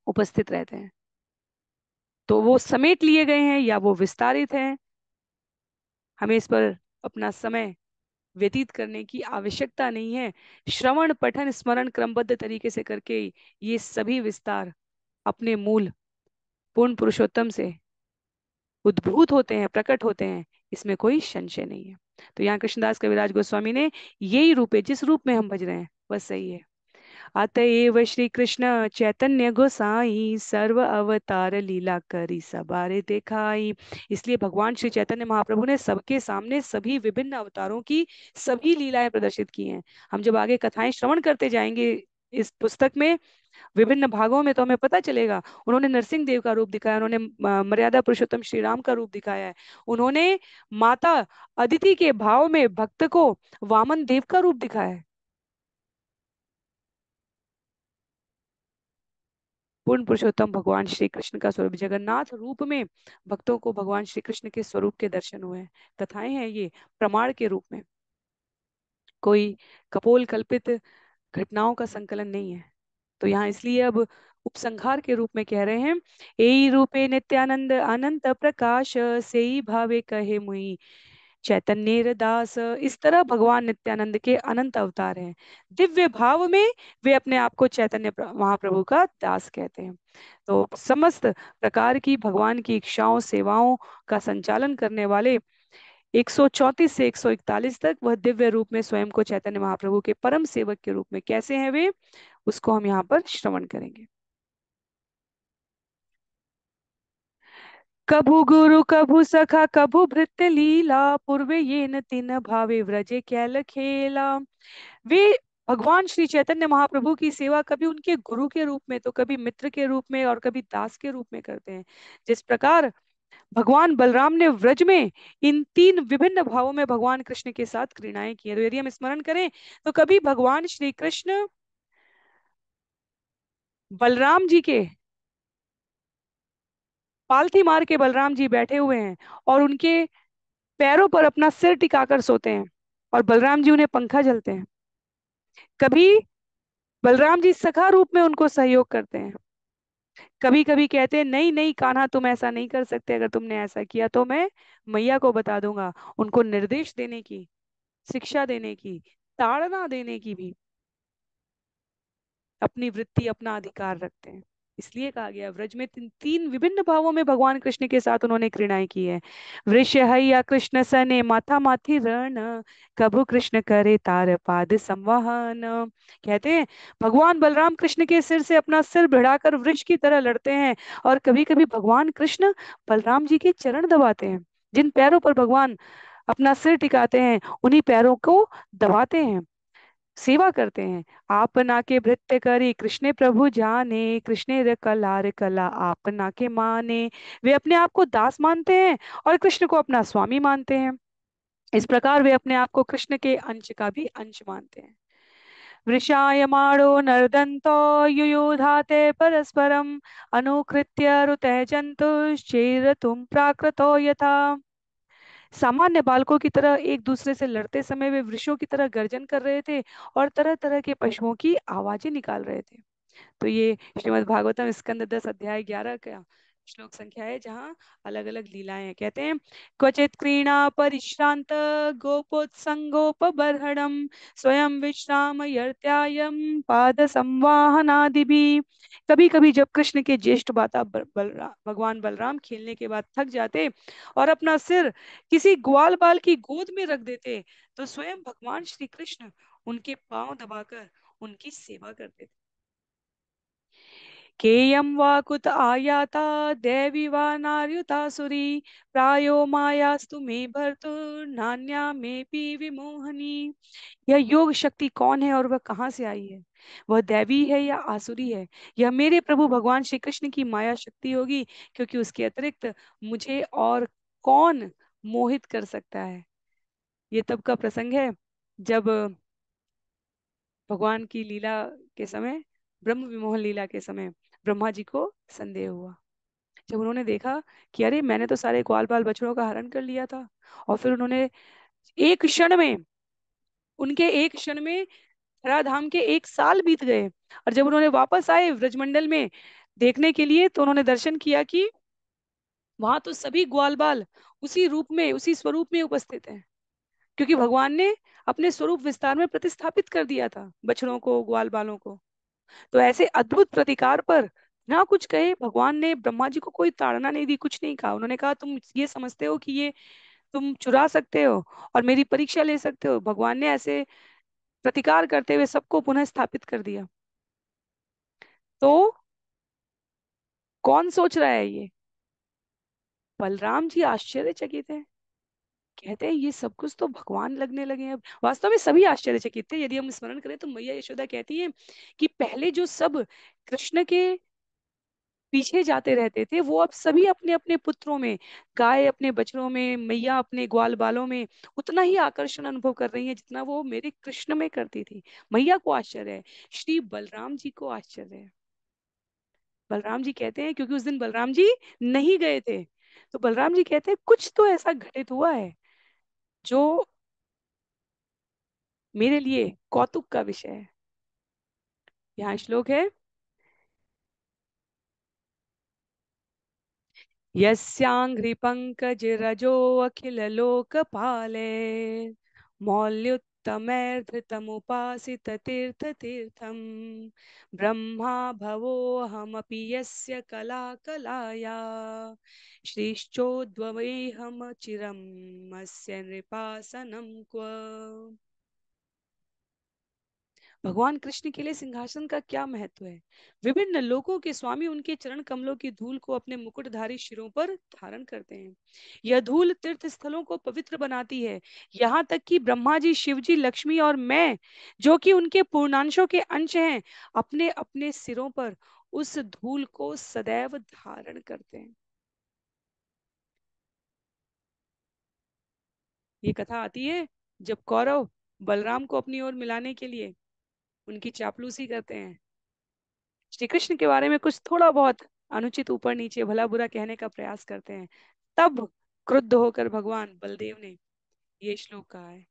उपस्थित रहते हैं। तो वो समेट लिए गए हैं या वो विस्तारित हैं, हमें इस पर अपना समय व्यतीत करने की आवश्यकता नहीं है। श्रवण पठन स्मरण क्रमबद्ध तरीके से करके ये सभी विस्तार अपने मूल पूर्ण पुरुषोत्तम से उद्भूत होते हैं, प्रकट होते हैं, इसमें कोई संशय नहीं है। तो यहाँ कृष्णदास कविराज गोस्वामी ने यही रूप है, जिस रूप में हम भज रहे हैं बस सही है। अतएव श्री कृष्ण चैतन्य गोसाई सर्व अवतार लीला करी सबारे दिखाई। इसलिए भगवान श्री चैतन्य महाप्रभु ने सबके सामने सभी विभिन्न अवतारों की सभी लीलाएं प्रदर्शित की हैं। हम जब आगे कथाएं श्रवण करते जाएंगे इस पुस्तक में विभिन्न भागों में, तो हमें पता चलेगा उन्होंने नरसिंह देव का रूप दिखाया, उन्होंने मर्यादा पुरुषोत्तम श्री राम का रूप दिखाया है, उन्होंने माता अदिति के भाव में भक्त को वामन देव का रूप दिखाया है। पूर्ण पुरुषोत्तम भगवान श्री कृष्ण का स्वरूप जगन्नाथ रूप में भक्तों को भगवान श्री कृष्ण के स्वरूप के दर्शन हुए हैं। कथाएं हैं ये प्रमाण के रूप में, कोई कपोल कल्पित घटनाओं का संकलन नहीं है। तो यहाँ इसलिए अब उपसंहार के रूप में कह रहे हैं, एई रूपे नित्यानंद अनंत प्रकाश सेई भावे कहे मुई चैतन्य दास। इस तरह भगवान नित्यानंद के अनंत अवतार हैं, दिव्य भाव में वे अपने आप को महाप्रभु का दास कहते हैं। तो समस्त प्रकार की भगवान की इच्छाओं सेवाओं का संचालन करने वाले 134 से 141 तक वह दिव्य रूप में स्वयं को चैतन्य महाप्रभु के परम सेवक के रूप में कैसे हैं वे, उसको हम यहाँ पर श्रवण करेंगे। कभु गुरु कभु सखा कभु भृत्य लीला, पूर्वे ये न तिन भावे व्रजे कैल खेला। वे भगवान श्री चैतन्य महाप्रभु की सेवा कभी उनके गुरु के रूप में, तो कभी मित्र के रूप में, और कभी दास के रूप में करते हैं। जिस प्रकार भगवान बलराम ने व्रज में इन तीन विभिन्न भावों में भगवान कृष्ण के साथ क्रीड़ाएं की हैं। तो यदि हम स्मरण करें तो कभी भगवान श्री कृष्ण बलराम जी के पालथी मार के बलराम जी बैठे हुए हैं और उनके पैरों पर अपना सिर टिकाकर सोते हैं, और बलराम जी उन्हें पंखा झलते हैं। कभी बलराम जी सखा रूप में उनको सहयोग करते हैं, कभी कभी कहते हैं नहीं नहीं कान्हा तुम ऐसा नहीं कर सकते, अगर तुमने ऐसा किया तो मैं मैया को बता दूंगा। उनको निर्देश देने की, शिक्षा देने की, ताड़ना देने की भी अपनी वृत्ति, अपना अधिकार रखते हैं। इसलिए कहा गया व्रज में तीन विभिन्न भावों में भगवान कृष्ण के साथ उन्होंने क्रीड़ाएं की है। वृष हैया कृष्ण सने माथा माथी रण, कभु कृष्ण करे तार पाद संवहन। कहते हैं भगवान बलराम कृष्ण के सिर से अपना सिर भिड़ाकर वृक्ष की तरह लड़ते हैं, और कभी कभी भगवान कृष्ण बलराम जी के चरण दबाते हैं। जिन पैरों पर भगवान अपना सिर टिकाते हैं उन्हीं पैरों को दबाते हैं, सेवा करते हैं। आपना के भृत्य करी कृष्ण प्रभु जाने, कृष्ण रे कलार कला आपना के माने। वे अपने आप को दास मानते हैं और कृष्ण को अपना स्वामी मानते हैं। इस प्रकार वे अपने आप को कृष्ण के अंश का भी अंश मानते हैं। वृषायमाणो नर्दन्तो युयुधाते परस्परम, अनुकृत्य ऋतः जन्तुश्चेरतुं प्राकृतो यथा। सामान्य बालकों की तरह एक दूसरे से लड़ते समय वे वृषों की तरह गर्जन कर रहे थे और तरह तरह के पशुओं की आवाजें निकाल रहे थे। तो ये श्रीमद् भागवतम स्कंद 10 अध्याय 11 का श्लोक संख्या है, जहाँ अलग अलग लीलाएं हैं। कहते हैं क्वचित क्रीणा परिश्रांत गोपोत्संगोपबर्हणम, स्वयं विश्राम यर्त्यायम पाद संवाहनादि भी। कभी कभी जब कृष्ण के ज्येष्ठ भ्राता भगवान बलराम खेलने के बाद थक जाते और अपना सिर किसी ग्वाल बाल की गोद में रख देते, तो स्वयं भगवान श्री कृष्ण उनके पांव दबाकर उनकी सेवा करते थे। केयं वा कुत आयाता देवी वा नार्युतासुरी, प्रायो मायास्तु मे भर्तुर्नान्या मे पी विमोहनी। यह योग शक्ति कौन है और वह कहाँ से आई है? वह दैवी है या आसुरी है? यह मेरे प्रभु भगवान श्री कृष्ण की माया शक्ति होगी, क्योंकि उसके अतिरिक्त मुझे और कौन मोहित कर सकता है। ये तब का प्रसंग है जब भगवान की लीला के समय, ब्रह्म विमोहन लीला के समय ब्रह्मा जी को संदेह हुआ। जब उन्होंने देखा कि अरे मैंने तो सारे ग्वाल बाल बछड़ों का हरण कर लिया था, और फिर उन्होंने एक क्षण में, उनके एक क्षण में धराधाम के 1 साल बीत गए। और जब उन्होंने वापस आए व्रजमंडल में देखने के लिए, तो उन्होंने दर्शन किया कि वहां तो सभी ग्वाल बाल उसी रूप में, उसी स्वरूप में उपस्थित हैं, क्योंकि भगवान ने अपने स्वरूप विस्तार में प्रतिस्थापित कर दिया था बछड़ों को, ग्वाल बालों को। तो ऐसे अद्भुत प्रतिकार पर ना कुछ कहे, भगवान ने ब्रह्मा जी को कोई ताड़ना नहीं दी, कुछ नहीं कहा। उन्होंने कहा तुम ये समझते हो कि ये तुम चुरा सकते हो और मेरी परीक्षा ले सकते हो? भगवान ने ऐसे प्रतिकार करते हुए सबको पुनः स्थापित कर दिया। तो कौन सोच रहा है ये? बलराम जी आश्चर्यचकित है, कहते हैं ये सब कुछ तो भगवान लगने लगे हैं। वास्तव में सभी आश्चर्यचकित थे। यदि हम स्मरण करें तो मैया यशोदा कहती है कि पहले जो सब कृष्ण के पीछे जाते रहते थे, वो अब सभी अपने अपने पुत्रों में, गाय अपने बछड़ों में, मैया अपने ग्वाल बालों में उतना ही आकर्षण अनुभव कर रही है जितना वो मेरे कृष्ण में करती थी। मैया को आश्चर्य है, श्री बलराम जी को आश्चर्य है। बलराम जी कहते हैं, क्योंकि उस दिन बलराम जी नहीं गए थे, तो बलराम जी कहते हैं कुछ तो ऐसा घटित हुआ है जो मेरे लिए कौतुक का विषय है। यहाँ श्लोक है, यस्यांघ्रि पंकजरजो अखिल लोकपाले, मौल्युत्तमैर्धृतमुपासित तीर्थ तीर्थम, ब्रह्मा भवोऽहमपि यस्य कला कलाया, श्रीश्चोद्वमेहम चिरम् अस्य नृपासनं क्व। भगवान कृष्ण के लिए सिंहासन का क्या महत्व है? विभिन्न लोकों के स्वामी उनके चरण कमलों की धूल को अपने मुकुटधारी शिरों पर धारण करते हैं। यह धूल तीर्थ स्थलों को पवित्र बनाती है। यहाँ तक कि ब्रह्मा जी, शिव जी, लक्ष्मी और मैं, जो कि उनके पूर्णांशों के अंश हैं, अपने अपने सिरों पर उस धूल को सदैव धारण करते हैं। ये कथा आती है जब कौरव बलराम को अपनी ओर मिलाने के लिए उनकी चापलूसी करते हैं, श्री कृष्ण के बारे में कुछ थोड़ा बहुत अनुचित ऊपर नीचे भला बुरा कहने का प्रयास करते हैं, तब क्रुद्ध होकर भगवान बलदेव ने ये श्लोक कहा है।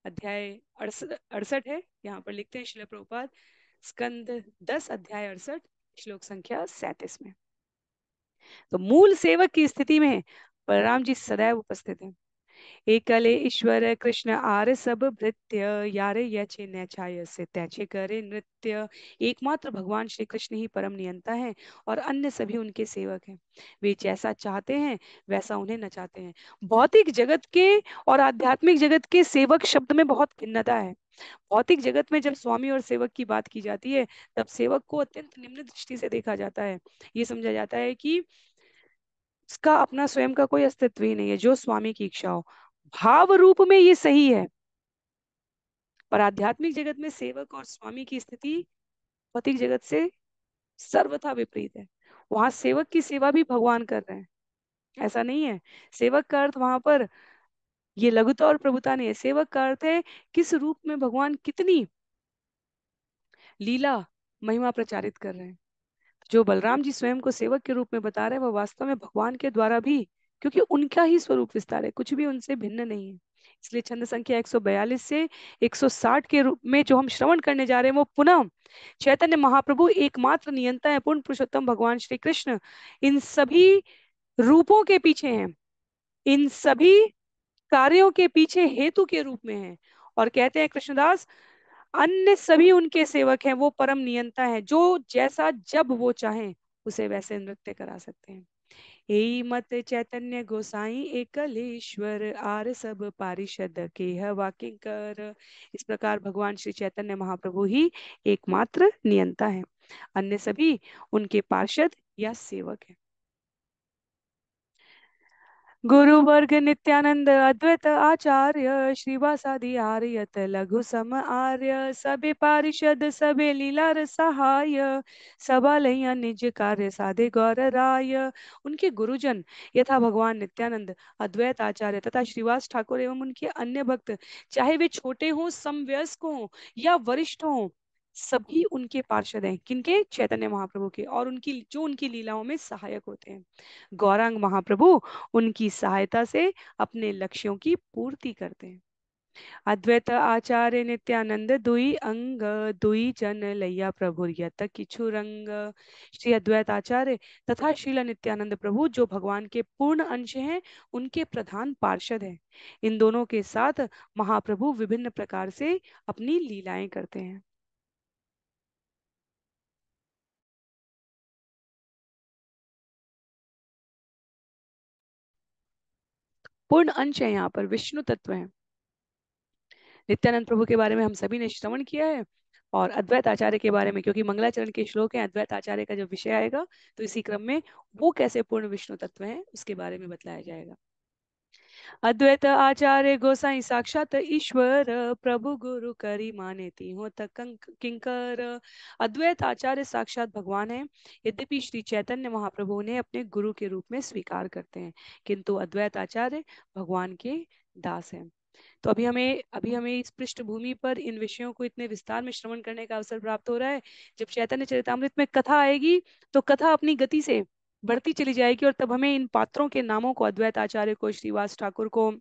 अध्याय 68 है, यहाँ पर लिखते हैं श्रील प्रभुपाद, स्कंद 10 अध्याय 68 श्लोक संख्या 37 में। तो मूल सेवक की स्थिति में बलराम जी सदैव उपस्थित हैं। एकले ईश्वर कृष्ण आर सब भृत्य, यारे यचे नैछाय से तैचे करे नृत्य। एकमात्र भगवान श्री कृष्ण ही परम नियंता है और अन्य सभी उनके सेवक हैं। वे जैसा चाहते हैं वैसा उन्हें नचाते हैं। भौतिक जगत के और आध्यात्मिक जगत के सेवक शब्द में बहुत भिन्नता है। भौतिक जगत में जब स्वामी और सेवक की बात की जाती है, तब सेवक को अत्यंत निम्न दृष्टि से देखा जाता है। ये समझा जाता है कि उसका अपना स्वयं का कोई अस्तित्व ही नहीं है, जो स्वामी की इच्छा हो। भाव रूप में ये सही है, पर आध्यात्मिक जगत में सेवक और स्वामी की स्थिति भौतिक जगत से सर्वथा विपरीत है। वहां सेवक की सेवा भी भगवान कर रहे हैं, ऐसा नहीं है। सेवक का अर्थ वहां पर ये लघुता और प्रभुता नहीं है। सेवक का अर्थ है किस रूप में भगवान कितनी लीला महिमा प्रचारित कर रहे हैं। जो बलराम जी स्वयं को सेवक के रूप में बता रहे हैं, वह वास्तव में भगवान के द्वारा भी, क्योंकि उनका ही स्वरूप विस्तार है, कुछ भी उनसे भिन्न नहीं है। इसलिए छंद संख्या 142 से 160 के रूप में जो हम श्रवण करने जा रहे हैं, वो पुनः चैतन्य महाप्रभु एकमात्र नियंता है, पूर्ण पुरुषोत्तम भगवान श्री कृष्ण इन सभी रूपों के पीछे हैं, इन सभी कार्यों के पीछे हेतु के रूप में है। और कहते हैं कृष्णदास, अन्य सभी उनके सेवक हैं, वो परम नियंता है, जो जैसा जब वो चाहें उसे वैसे नृत्य करा सकते हैं। यही मत चैतन्य गोसाई एकलेश्वर, आर सब पारिषद के हवा किंकर। इस प्रकार भगवान श्री चैतन्य महाप्रभु ही एकमात्र नियंता है, अन्य सभी उनके पार्षद या सेवक हैं। गुरु वर्ग नित्यानंद अद्वैत आचार्य, श्रीवासादि आर्यत लघु सम आर्य, सबे पारिषद सबे लीला सहाय, सबा लैया निज कार्य साधे गौर राय। उनके गुरुजन यथा भगवान नित्यानंद, अद्वैत आचार्य तथा श्रीवास ठाकुर एवं उनके अन्य भक्त, चाहे वे छोटे हों, समवयस्क हों या वरिष्ठ हों, सभी उनके पार्षद हैं। किनके? चैतन्य महाप्रभु के, और उनकी जो उनकी लीलाओं में सहायक होते हैं। गौरांग महाप्रभु उनकी सहायता से अपने लक्ष्यों की पूर्ति करते हैं। अद्वैत आचार्य नित्यानंद दुई अंग, दुई जन लैया प्रभु यत किछु रंग। श्री अद्वैत आचार्य तथा श्रील नित्यानंद प्रभु जो भगवान के पूर्ण अंश हैं, उनके प्रधान पार्षद हैं। इन दोनों के साथ महाप्रभु विभिन्न प्रकार से अपनी लीलाएं करते हैं। पूर्ण अंश है, यहाँ पर विष्णु तत्व है। नित्यानंद प्रभु के बारे में हम सभी ने श्रवण किया है, और अद्वैत आचार्य के बारे में, क्योंकि मंगलाचरण के श्लोक हैं, अद्वैत आचार्य का जब विषय आएगा तो इसी क्रम में वो कैसे पूर्ण विष्णु तत्व हैं उसके बारे में बतलाया जाएगा। अद्वैत आचार्य गोसाई साक्षात ईश्वर, प्रभु गुरु करी माने तीहों तक किंकर। अद्वैत आचार्य साक्षात भगवान है, यद्यपि श्री चैतन्य महाप्रभु उन्हें अपने गुरु के रूप में स्वीकार करते हैं, किंतु अद्वैत आचार्य भगवान के दास हैं। तो अभी हमें इस पृष्ठभूमि पर इन विषयों को इतने विस्तार में श्रवण करने का अवसर प्राप्त हो रहा है। जब चैतन्य चरितामृत में कथा आएगी, तो कथा अपनी गति से बढ़ती चली जाएगी, और तब हमें इन पात्रों के नामों को, अद्वैत आचार्य को, श्रीवास ठाकुर को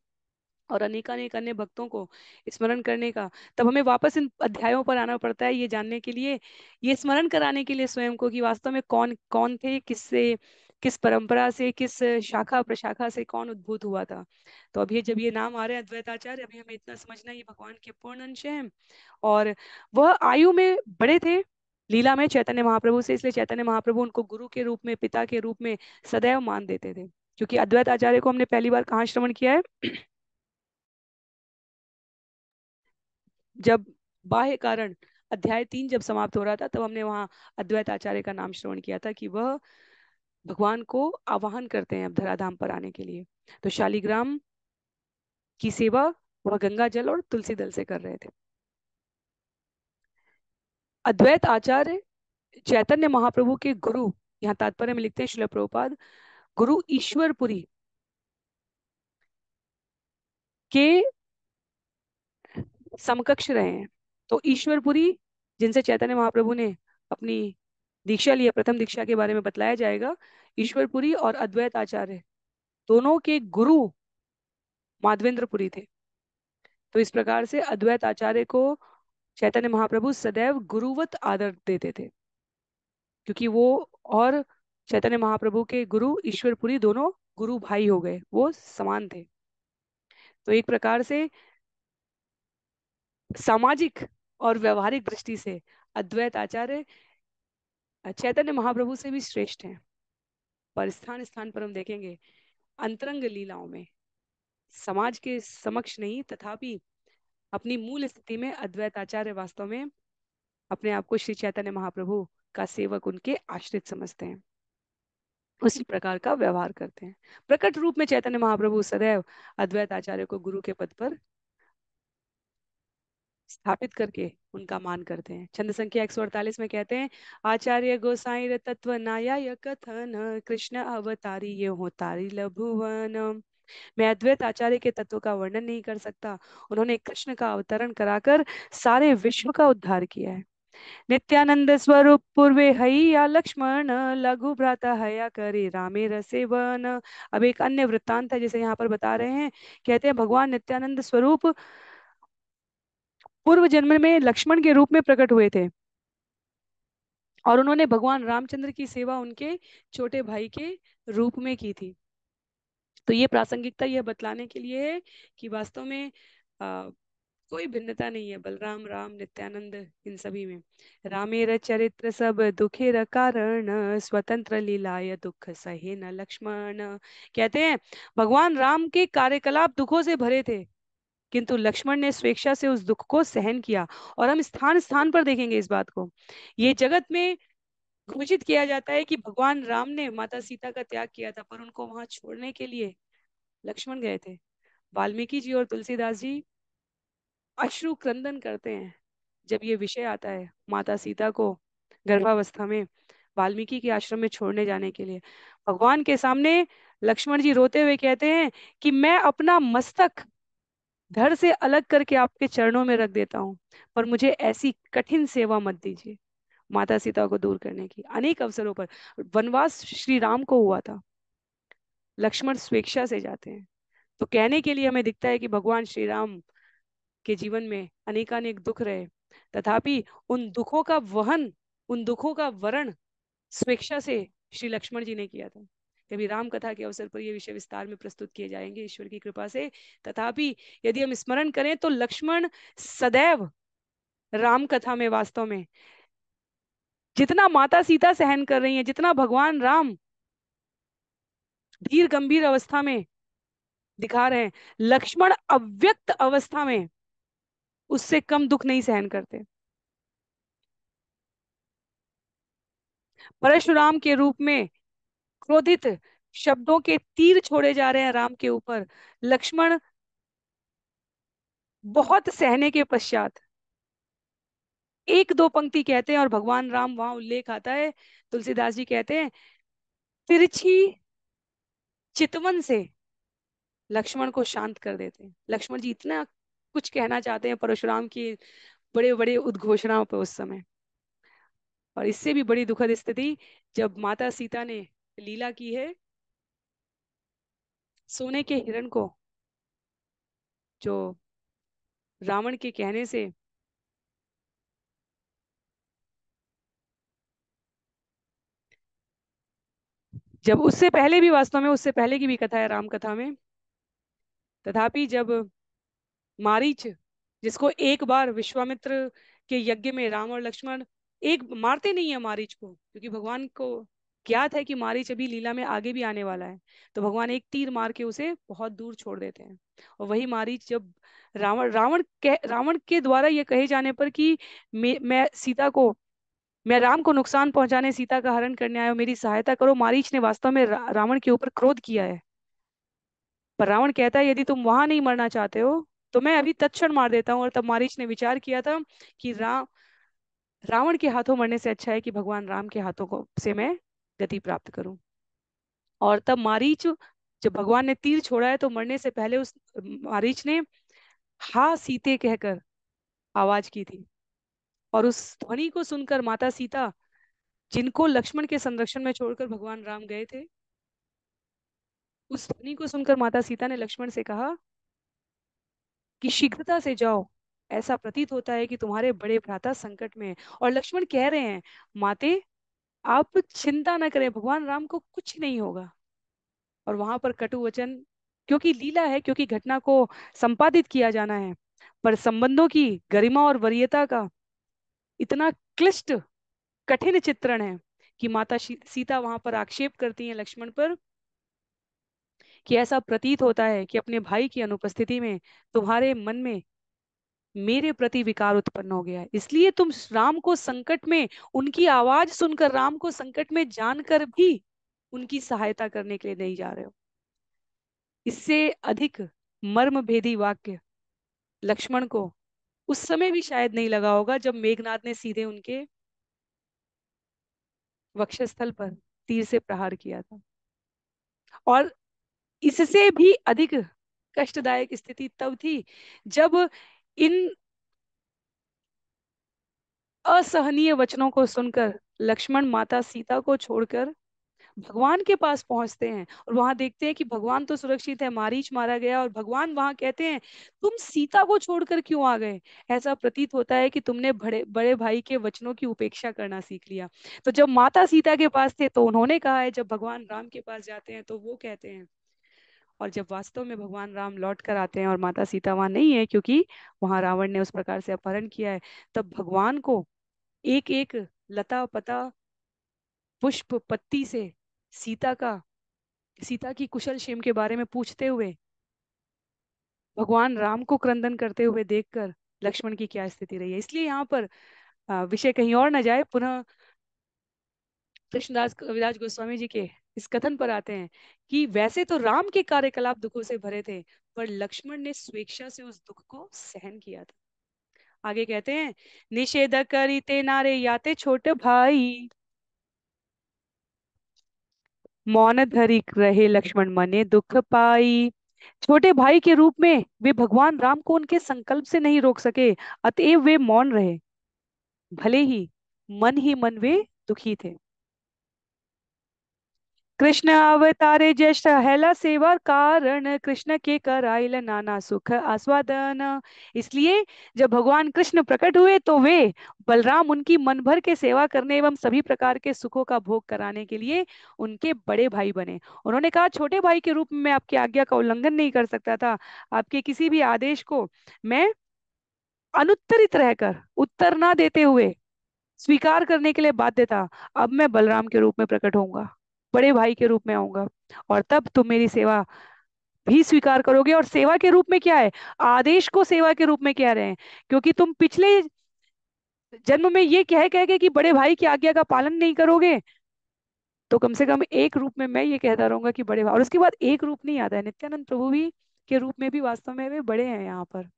और अनेकानेक अन्य भक्तों को स्मरण करने का, तब हमें वापस इन अध्यायों पर आना पड़ता है, ये जानने के लिए, ये स्मरण कराने के लिए स्वयं को, कि वास्तव में कौन कौन थे, किससे, किस परंपरा से, किस शाखा प्रशाखा से कौन उद्भूत हुआ था। तो अभी जब ये नाम आ रहे हैं अद्वैताचार्य, अभी हमें इतना समझना है, ये भगवान के पूर्ण अंश हैं, और वह आयु में बड़े थे लीला में चैतन्य महाप्रभु से, इसलिए चैतन्य महाप्रभु उनको गुरु के रूप में, पिता के रूप में सदैव मान देते थे। क्योंकि अद्वैत आचार्य को हमने पहली बार कहाँ श्रवण किया है? जब बाह्य कारण अध्याय 3 जब समाप्त हो रहा था तब हमने वहाँ अद्वैत आचार्य का नाम श्रवण किया था कि वह भगवान को आवाहन करते हैं अब धराधाम पर आने के लिए। तो शालिग्राम की सेवा वह गंगा जल और तुलसी दल से कर रहे थे। अद्वैत आचार्य चैतन्य महाप्रभु के गुरु, यहाँ तात्पर्य में लिखते हैं श्रील प्रभुपाद, गुरु ईश्वरपुरी के समकक्ष रहे हैं। तो ईश्वरपुरी जिनसे चैतन्य महाप्रभु ने अपनी दीक्षा लिया, प्रथम दीक्षा के बारे में बतलाया जाएगा, ईश्वरपुरी और अद्वैत आचार्य दोनों के गुरु माधवेंद्रपुरी थे। तो इस प्रकार से अद्वैत आचार्य को चैतन्य महाप्रभु सदैव गुरुवत आदर देते थे, क्योंकि वो और चैतन्य महाप्रभु के गुरु ईश्वरपुरी दोनों गुरु भाई हो गए, वो समान थे। तो एक प्रकार से सामाजिक और व्यवहारिक दृष्टि से अद्वैत आचार्य चैतन्य महाप्रभु से भी श्रेष्ठ हैं। पर स्थान स्थान पर हम देखेंगे अंतरंग लीलाओं में समाज के समक्ष नहीं, तथापि अपनी मूल स्थिति में अद्वैत आचार्य वास्तव में अपने आप को श्री चैतन्य महाप्रभु का सेवक, उनके आश्रित समझते हैं, उसी प्रकार का व्यवहार करते हैं। प्रकट रूप में चैतन्य महाप्रभु सदैव अद्वैत आचार्य को गुरु के पद पर स्थापित करके उनका मान करते हैं। छंद संख्या 148 में कहते हैं, आचार्य गोसाई तत्व नाया कथन कृष्ण अवतारी ये हो तारी लभुवन। मैं अद्वैत आचार्य के तत्व का वर्णन नहीं कर सकता। उन्होंने कृष्ण का अवतरण कराकर सारे विश्व का उद्धार किया है। नित्यानंद स्वरूप पूर्वे हई या लक्ष्मण लघु भ्राता हया करे रामे रसेवन। अब एक अन्य वृत्तांत है जिसे यहाँ पर बता रहे हैं। कहते हैं भगवान नित्यानंद स्वरूप पूर्व जन्म में लक्ष्मण के रूप में प्रकट हुए थे और उन्होंने भगवान रामचंद्र की सेवा उनके छोटे भाई के रूप में की थी। तो ये प्रासंगिकता यह बतलाने के लिए है कि वास्तव में कोई भिन्नता नहीं है बलराम, राम, नित्यानंद, इन सभी में। रामेर चरित्र सब दुखेर कारण स्वतंत्र लीलाय दुख सहे न लक्ष्मण। कहते हैं भगवान राम के कार्यकलाप दुखों से भरे थे, किंतु लक्ष्मण ने स्वेच्छा से उस दुख को सहन किया। और हम स्थान स्थान पर देखेंगे इस बात को। ये जगत में घोषित किया जाता है कि भगवान राम ने माता सीता का त्याग किया था, पर उनको वहां छोड़ने के लिए लक्ष्मण गए थे। वाल्मीकि जी और तुलसीदास जी अश्रु क्रंदन करते हैं जब ये विषय आता है माता सीता को गर्भावस्था में वाल्मीकि के आश्रम में छोड़ने जाने के लिए। भगवान के सामने लक्ष्मण जी रोते हुए कहते हैं कि मैं अपना मस्तक धड़ से अलग करके आपके चरणों में रख देता हूँ, पर मुझे ऐसी कठिन सेवा मत दीजिए। माता सीता को दूर करने की अनेक अवसरों पर वनवास श्री राम को हुआ था, लक्ष्मण स्वेच्छा से जाते हैं। तो कहने के लिए हमें दिखता है कि भगवान श्री राम के जीवन में अनेकानेक दुख रहे, तथापि उन दुखों का वहन, उन दुखों का वरण स्वेच्छा से श्री लक्ष्मण जी ने किया था। कभी राम कथा के अवसर पर ये विषय विस्तार में प्रस्तुत किए जाएंगे ईश्वर की कृपा से। तथापि यदि हम स्मरण करें तो लक्ष्मण सदैव राम कथा में वास्तव में जितना माता सीता सहन कर रही हैं, जितना भगवान राम धीर गंभीर अवस्था में दिखा रहे हैं, लक्ष्मण अव्यक्त अवस्था में उससे कम दुख नहीं सहन करते। परशुराम के रूप में क्रोधित शब्दों के तीर छोड़े जा रहे हैं राम के ऊपर, लक्ष्मण बहुत सहने के पश्चात एक दो पंक्ति कहते हैं और भगवान राम वहां उल्लेख आता है, तुलसीदास जी कहते हैं तिरछी चितवन से लक्ष्मण को शांत कर देते हैं। लक्ष्मण जी इतना कुछ कहना चाहते हैं परशुराम की बड़े बड़े उद्घोषणाओं पर उस समय। और इससे भी बड़ी दुखद स्थिति जब माता सीता ने लीला की है सोने के हिरण को, जो रावण के कहने से जब उससे पहले भी वास्तव में उससे पहले की भी कथा है राम कथा में। तथापि जब मारीच, जिसको एक बार विश्वामित्र के यज्ञ में राम और लक्ष्मण एक मारते नहीं है मारीच को, क्योंकि भगवान को ज्ञात है कि मारीच अभी लीला में आगे भी आने वाला है, तो भगवान एक तीर मार के उसे बहुत दूर छोड़ देते हैं। और वही मारीच जब रावण के द्वारा ये कहे जाने पर कि मैं राम को नुकसान पहुंचाने, सीता का हरण करने आया हूं, मेरी सहायता करो, मारीच ने वास्तव में रावण के ऊपर क्रोध किया है। पर रावण कहता है यदि तुम वहां नहीं मरना चाहते हो तो मैं अभी तत्क्षण मार देता हूँ। और तब मारीच ने विचार किया था कि रावण के हाथों मरने से अच्छा है कि भगवान राम के हाथों को से मैं गति प्राप्त करूं। और तब मारीच, जब भगवान ने तीर छोड़ा है तो मरने से पहले उस मारीच ने हा सीते कहकर आवाज की थी। और उस ध्वनि को सुनकर माता सीता, जिनको लक्ष्मण के संरक्षण में छोड़कर भगवान राम गए थे, उस ध्वनि को सुनकर माता सीता ने लक्ष्मण से कहा कि शीघ्रता से जाओ, ऐसा प्रतीत होता है कि तुम्हारे बड़े भ्राता संकट में हैं। और लक्ष्मण कह रहे हैं माते, आप चिंता न करें, भगवान राम को कुछ नहीं होगा। और वहां पर कटु वचन, क्योंकि लीला है, क्योंकि घटना को संपादित किया जाना है, पर संबंधों की गरिमा और वरीयता का इतना क्लिष्ट कठिन चित्रण है कि माता सीता वहां पर आक्षेप करती हैं लक्ष्मण पर कि ऐसा प्रतीत होता है कि अपने भाई की अनुपस्थिति में तुम्हारे मन में मेरे प्रति विकार उत्पन्न हो गया है, इसलिए तुम राम को संकट में, उनकी आवाज सुनकर राम को संकट में जानकर भी उनकी सहायता करने के लिए नहीं जा रहे हो। इससे अधिक मर्म भेदी वाक्य लक्ष्मण को उस समय भी शायद नहीं लगा होगा जब मेघनाद ने सीधे उनके वक्षस्थल पर तीर से प्रहार किया था। और इससे भी अधिक कष्टदायक स्थिति तब थी जब इन असहनीय वचनों को सुनकर लक्ष्मण माता सीता को छोड़कर भगवान के पास पहुंचते हैं और वहां देखते हैं कि भगवान तो सुरक्षित है, मारीच मारा गया, और भगवान वहां कहते हैं तुम सीता को छोड़कर क्यों आ गए। ऐसा प्रतीत होता है कि तुमने बड़े बड़े भाई के वचनों की उपेक्षा करना सीख लिया। तो जब माता सीता के पास थे तो उन्होंने कहा है, जब भगवान राम के पास जाते हैं तो वो कहते हैं। और जब वास्तव में भगवान राम लौट कर आते हैं और माता सीता वहां नहीं है, क्योंकि वहां रावण ने उस प्रकार से अपहरण किया है, तब भगवान को एक एक लता पता पुष्प पत्ती से सीता का सीता की कुशल क्षेम के बारे में पूछते हुए भगवान राम को क्रंदन करते हुए देखकर लक्ष्मण की क्या स्थिति रही है। इसलिए यहाँ पर विषय कहीं और न जाए, पुनः कृष्णदास कविराज गोस्वामी जी के इस कथन पर आते हैं कि वैसे तो राम के कार्यकलाप दुखों से भरे थे, पर लक्ष्मण ने स्वेच्छा से उस दुख को सहन किया था। आगे कहते हैं, निषेध करीते नारे याते छोटे भाई, मौन धरी रहे लक्ष्मण मने दुख पाई। छोटे भाई के रूप में वे भगवान राम को उनके संकल्प से नहीं रोक सके, अतएव वे मौन रहे, भले ही मन वे दुखी थे। कृष्ण अवतारे ज्येष्ठ हेला सेवा कारण, कृष्ण के कराइल नाना सुख आस्वादन। इसलिए जब भगवान कृष्ण प्रकट हुए तो वे बलराम उनकी मन भर के सेवा करने एवं सभी प्रकार के सुखों का भोग कराने के लिए उनके बड़े भाई बने। उन्होंने कहा छोटे भाई के रूप में मैं आपकी आज्ञा का उल्लंघन नहीं कर सकता था, आपके किसी भी आदेश को मैं अनुत्तरित रहकर, उत्तर ना देते हुए स्वीकार करने के लिए बाध्य था। अब मैं बलराम के रूप में प्रकट होऊंगा, बड़े भाई के रूप में आऊंगा, और तब तुम मेरी सेवा भी स्वीकार करोगे। और सेवा के रूप में क्या है, आदेश को सेवा के रूप में कह रहे हैं, क्योंकि तुम पिछले जन्म में ये कह कह के कि बड़े भाई की आज्ञा का पालन नहीं करोगे, तो कम से कम एक रूप में मैं ये कहता रहूंगा कि बड़े भाई। और उसके बाद एक रूप नहीं आता है, नित्यानंद प्रभु भी के रूप में भी वास्तव में वे बड़े हैं यहाँ पर।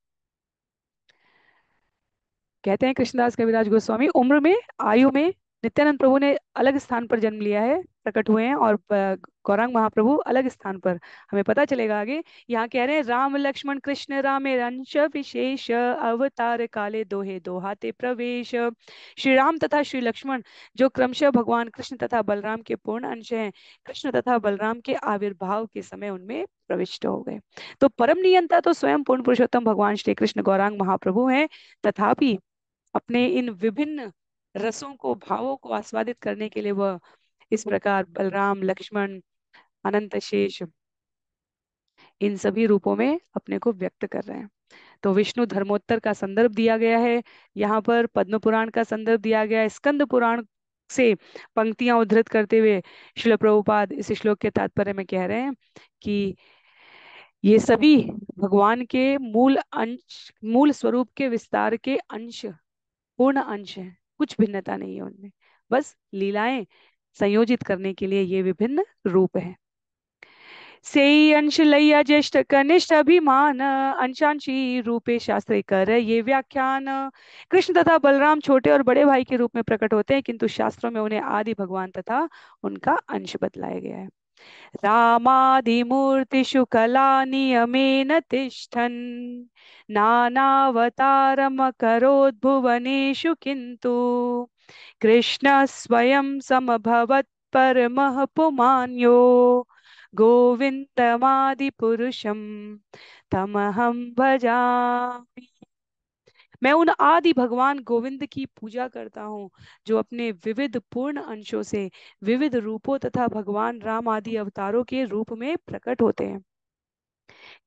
कहते हैं कृष्णदास कविराज गोस्वामी, उम्र में, आयु में नित्यानंद प्रभु ने अलग स्थान पर जन्म लिया है, प्रकट हुए हैं, और गौरांग महाप्रभु अलग स्थान पर, हमें पता चलेगा आगे। यहाँ कह रहे हैं, राम लक्ष्मण कृष्ण रामे अंश विशेष, अवतार काले दोहे दोहाते प्रवेश। श्री राम तथा श्री लक्ष्मण जो क्रमशः भगवान कृष्ण तथा बलराम के पूर्ण अंश हैं, कृष्ण तथा बलराम के आविर्भाव के समय उनमें प्रविष्ट हो गए। तो परम नियंता तो स्वयं पूर्ण पुरुषोत्तम भगवान श्री कृष्ण गौरांग महाप्रभु हैं, तथापि अपने इन विभिन्न रसों को, भावों को आस्वादित करने के लिए वह इस प्रकार बलराम, लक्ष्मण, अनंत शेष, इन सभी रूपों में अपने को व्यक्त कर रहे हैं। तो विष्णु धर्मोत्तर का संदर्भ दिया गया है, यहाँ पर पद्म पुराण का संदर्भ दिया गया है, स्कंद पुराण से पंक्तियां उद्धृत करते हुए श्रील प्रभुपाद इस श्लोक के तात्पर्य में कह रहे हैं कि ये सभी भगवान के मूल अंश, मूल स्वरूप के विस्तार के अंश, पूर्ण अंश है। कुछ भिन्नता नहीं है उनमें, बस लीलाएं संयोजित करने के लिए ये विभिन्न रूप है। सेई अंश लैया ज्येष्ठ कनिष्ठ अभिमान, अंशांशी रूपे शास्त्रे कर ये व्याख्यान। कृष्ण तथा बलराम छोटे और बड़े भाई के रूप में प्रकट होते हैं, किंतु शास्त्रों में उन्हें आदि भगवान तथा उनका अंश बतलाया गया है। रामादिमूर्तिषु कला नियमेन तिष्ठन्, नानावतारमकरोद्भुवनेषु किन्तु कृष्ण स्वयं समभवत् परमः पुमान्यो गोविन्दमादिपुरुषं तमहं भजामि। मैं उन आदि भगवान गोविंद की पूजा करता हूँ, जो अपने विविध पूर्ण अंशों से विविध रूपों तथा भगवान राम आदि अवतारों के रूप में प्रकट होते हैं,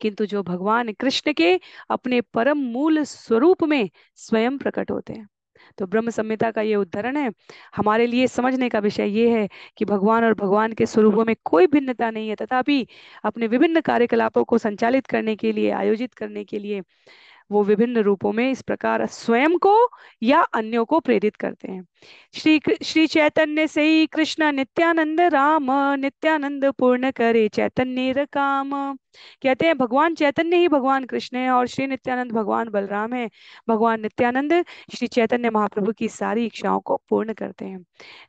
किंतु जो भगवान कृष्ण के अपने परम मूल स्वरूप में स्वयं प्रकट होते हैं। तो ब्रह्म संहिता का ये उद्धरण है। हमारे लिए समझने का विषय ये है कि भगवान और भगवान के स्वरूपों में कोई भिन्नता नहीं है, तथापि अपने विभिन्न कार्यकलापों को संचालित करने के लिए, आयोजित करने के लिए वो विभिन्न रूपों में इस प्रकार स्वयं को या अन्यों को प्रेरित करते हैं। श्री चैतन्य से ही कृष्ण नित्यानंद राम, नित्यानंद पूर्ण करे चैतन्य काम। कहते हैं भगवान चैतन्य ही भगवान कृष्ण है और श्री नित्यानंद भगवान बलराम है। भगवान नित्यानंद श्री चैतन्य महाप्रभु की सारी इच्छाओं को पूर्ण करते हैं।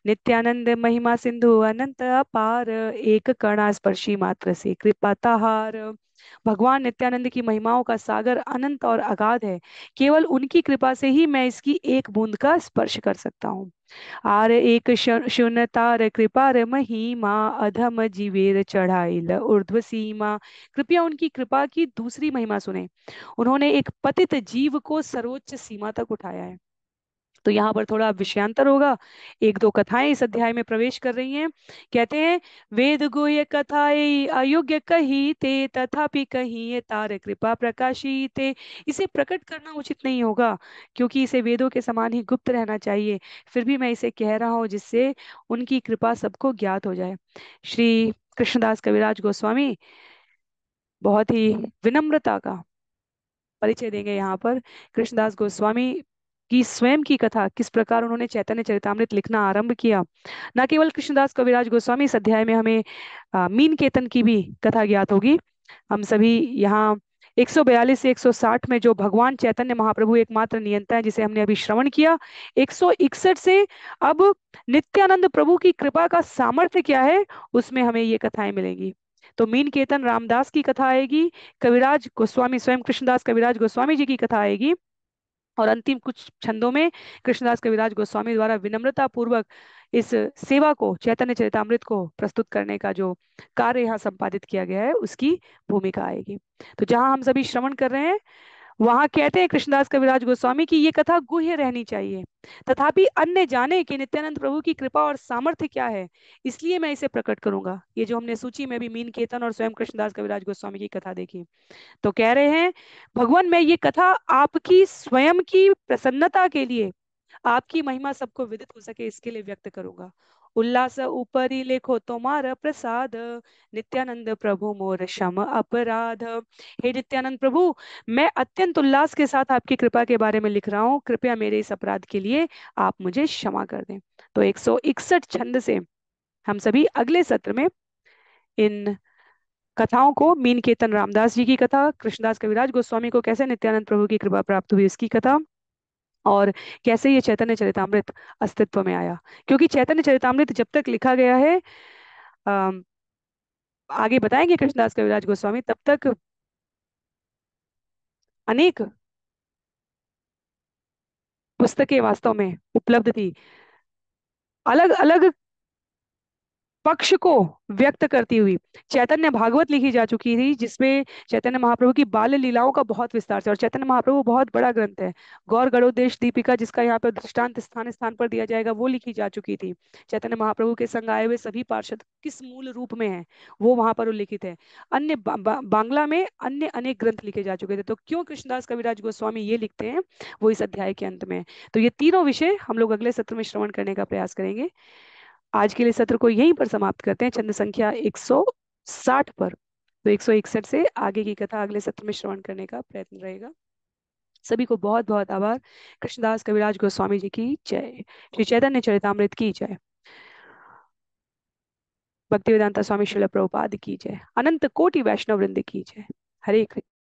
नित्यानंद महिमा सिंधु अनंत अपार, एक कणा स्पर्शी मात्र से कृपाताहार। भगवान नित्यानंद की महिमाओं का सागर अनंत और अगाध है, केवल उनकी कृपा से ही मैं इसकी एक बूंद का स्पर्श कर सकता हूँ। आर एक शून्य तार कृपा रे महिमा, अधम जीवेर चढ़ाइल ऊर्ध्व सीमा। कृपया उनकी कृपा की दूसरी महिमा सुने। उन्होंने एक पतित जीव को सर्वोच्च सीमा तक उठाया है। तो यहाँ पर थोड़ा विषयांतर होगा। एक दो कथाएं इस अध्याय में प्रवेश कर रही हैं। कहते हैं वेद गुह्य कथाएं अयोग्य कही ते, तथापि कही तार कृपा प्रकाशी ते। इसे प्रकट करना उचित नहीं होगा, क्योंकि इसे वेदों के समान ही गुप्त रहना चाहिए। फिर भी मैं इसे कह रहा हूँ जिससे उनकी कृपा सबको ज्ञात हो जाए। श्री कृष्णदास कविराज गोस्वामी बहुत ही विनम्रता का परिचय देंगे यहाँ पर। कृष्णदास गोस्वामी की स्वयं की कथा, किस प्रकार उन्होंने चैतन्य चरितामृत लिखना आरंभ किया। न केवल कृष्णदास कविराज गोस्वामी, इस अध्याय में हमें मीन केतन की भी कथा ज्ञात होगी। हम सभी यहाँ 142 से 160 में जो भगवान चैतन्य महाप्रभु एकमात्र नियंता है, जिसे हमने अभी श्रवण किया, 161 से अब नित्यानंद प्रभु की कृपा का सामर्थ्य क्या है, उसमें हमें ये कथाएं मिलेंगी। तो मीन केतन रामदास की कथा आएगी, कविराज गोस्वामी स्वयं कृष्णदास कविराज गोस्वामी जी की कथा आएगी, और अंतिम कुछ छंदों में कृष्णदास कविराज गोस्वामी द्वारा विनम्रता पूर्वक इस सेवा को, चैतन्य चरितामृत को प्रस्तुत करने का जो कार्य यहाँ संपादित किया गया है, उसकी भूमिका आएगी। तो जहां हम सभी श्रवण कर रहे हैं, वहां कहते हैं कृष्णदास कविराज गोस्वामी की ये कथा गुह्य रहनी चाहिए, तथापि अन्य जाने कि नित्यानंद प्रभु की कृपा और सामर्थ्य क्या है, इसलिए मैं इसे प्रकट करूंगा। ये जो हमने सूची में भी मीन केतन और स्वयं कृष्णदास कविराज गोस्वामी की कथा देखी, तो कह रहे हैं भगवान मैं ये कथा आपकी स्वयं की प्रसन्नता के लिए, आपकी महिमा सबको विदित हो सके, इसके लिए व्यक्त करूंगा। उल्लास ऊपरी लेखो तुम्हारा प्रसाद, नित्यानंद प्रभु मोर क्षम अपराध। हे नित्यानंद प्रभु, मैं अत्यंत उल्लास के साथ आपकी कृपा के बारे में लिख रहा हूँ, कृपया मेरे इस अपराध के लिए आप मुझे क्षमा कर दें। तो 161 छंद से हम सभी अगले सत्र में इन कथाओं को, मीन केतन रामदास जी की कथा, कृष्णदास कविराज गोस्वामी को कैसे नित्यानंद प्रभु की कृपा प्राप्त हुई इसकी कथा, और कैसे ये चैतन्य चरितामृत अस्तित्व में आया। क्योंकि चैतन्य चरितामृत जब तक लिखा गया है, अम, आगे बताएंगे कृष्णदास कविराज गोस्वामी, तब तक अनेक पुस्तकें वास्तव में उपलब्ध थी, अलग अलग पक्ष को व्यक्त करती हुई। चैतन्य भागवत लिखी जा चुकी थी, जिसमें चैतन्य महाप्रभु की बाल लीलाओं का बहुत विस्तार से, और चैतन्य महाप्रभु बहुत बड़ा ग्रंथ है, गौर गणोदेश दीपिका, जिसका यहाँ पर दृष्टांत स्थान स्थान पर दिया जाएगा, वो लिखी जा चुकी थी। चैतन्य महाप्रभु के संग आए हुए सभी पार्षद किस मूल रूप में है, वो वहां पर उल्लिखित है। अन्य बांग्ला में अन्य अनेक ग्रंथ लिखे जा चुके थे। तो क्यों कृष्णदास कविराज गोस्वामी ये लिखते हैं, वो इस अध्याय के अंत में है। तो ये तीनों विषय हम लोग अगले सत्र में श्रवण करने का प्रयास करेंगे। आज के लिए सत्र को यहीं पर समाप्त करते हैं, छंद संख्या 160 पर। तो 161 से आगे की कथा अगले सत्र में श्रवण करने का प्रयत्न रहेगा। सभी को बहुत बहुत आभार। कृष्णदास कविराज गोस्वामी जी की जय। श्री चैतन्य चरितामृत की जय। भक्तिवेदांता स्वामी शिल प्रभुपाद की जय। अनंत कोटि वैष्णव वृंद की जय। हरे कृष्ण।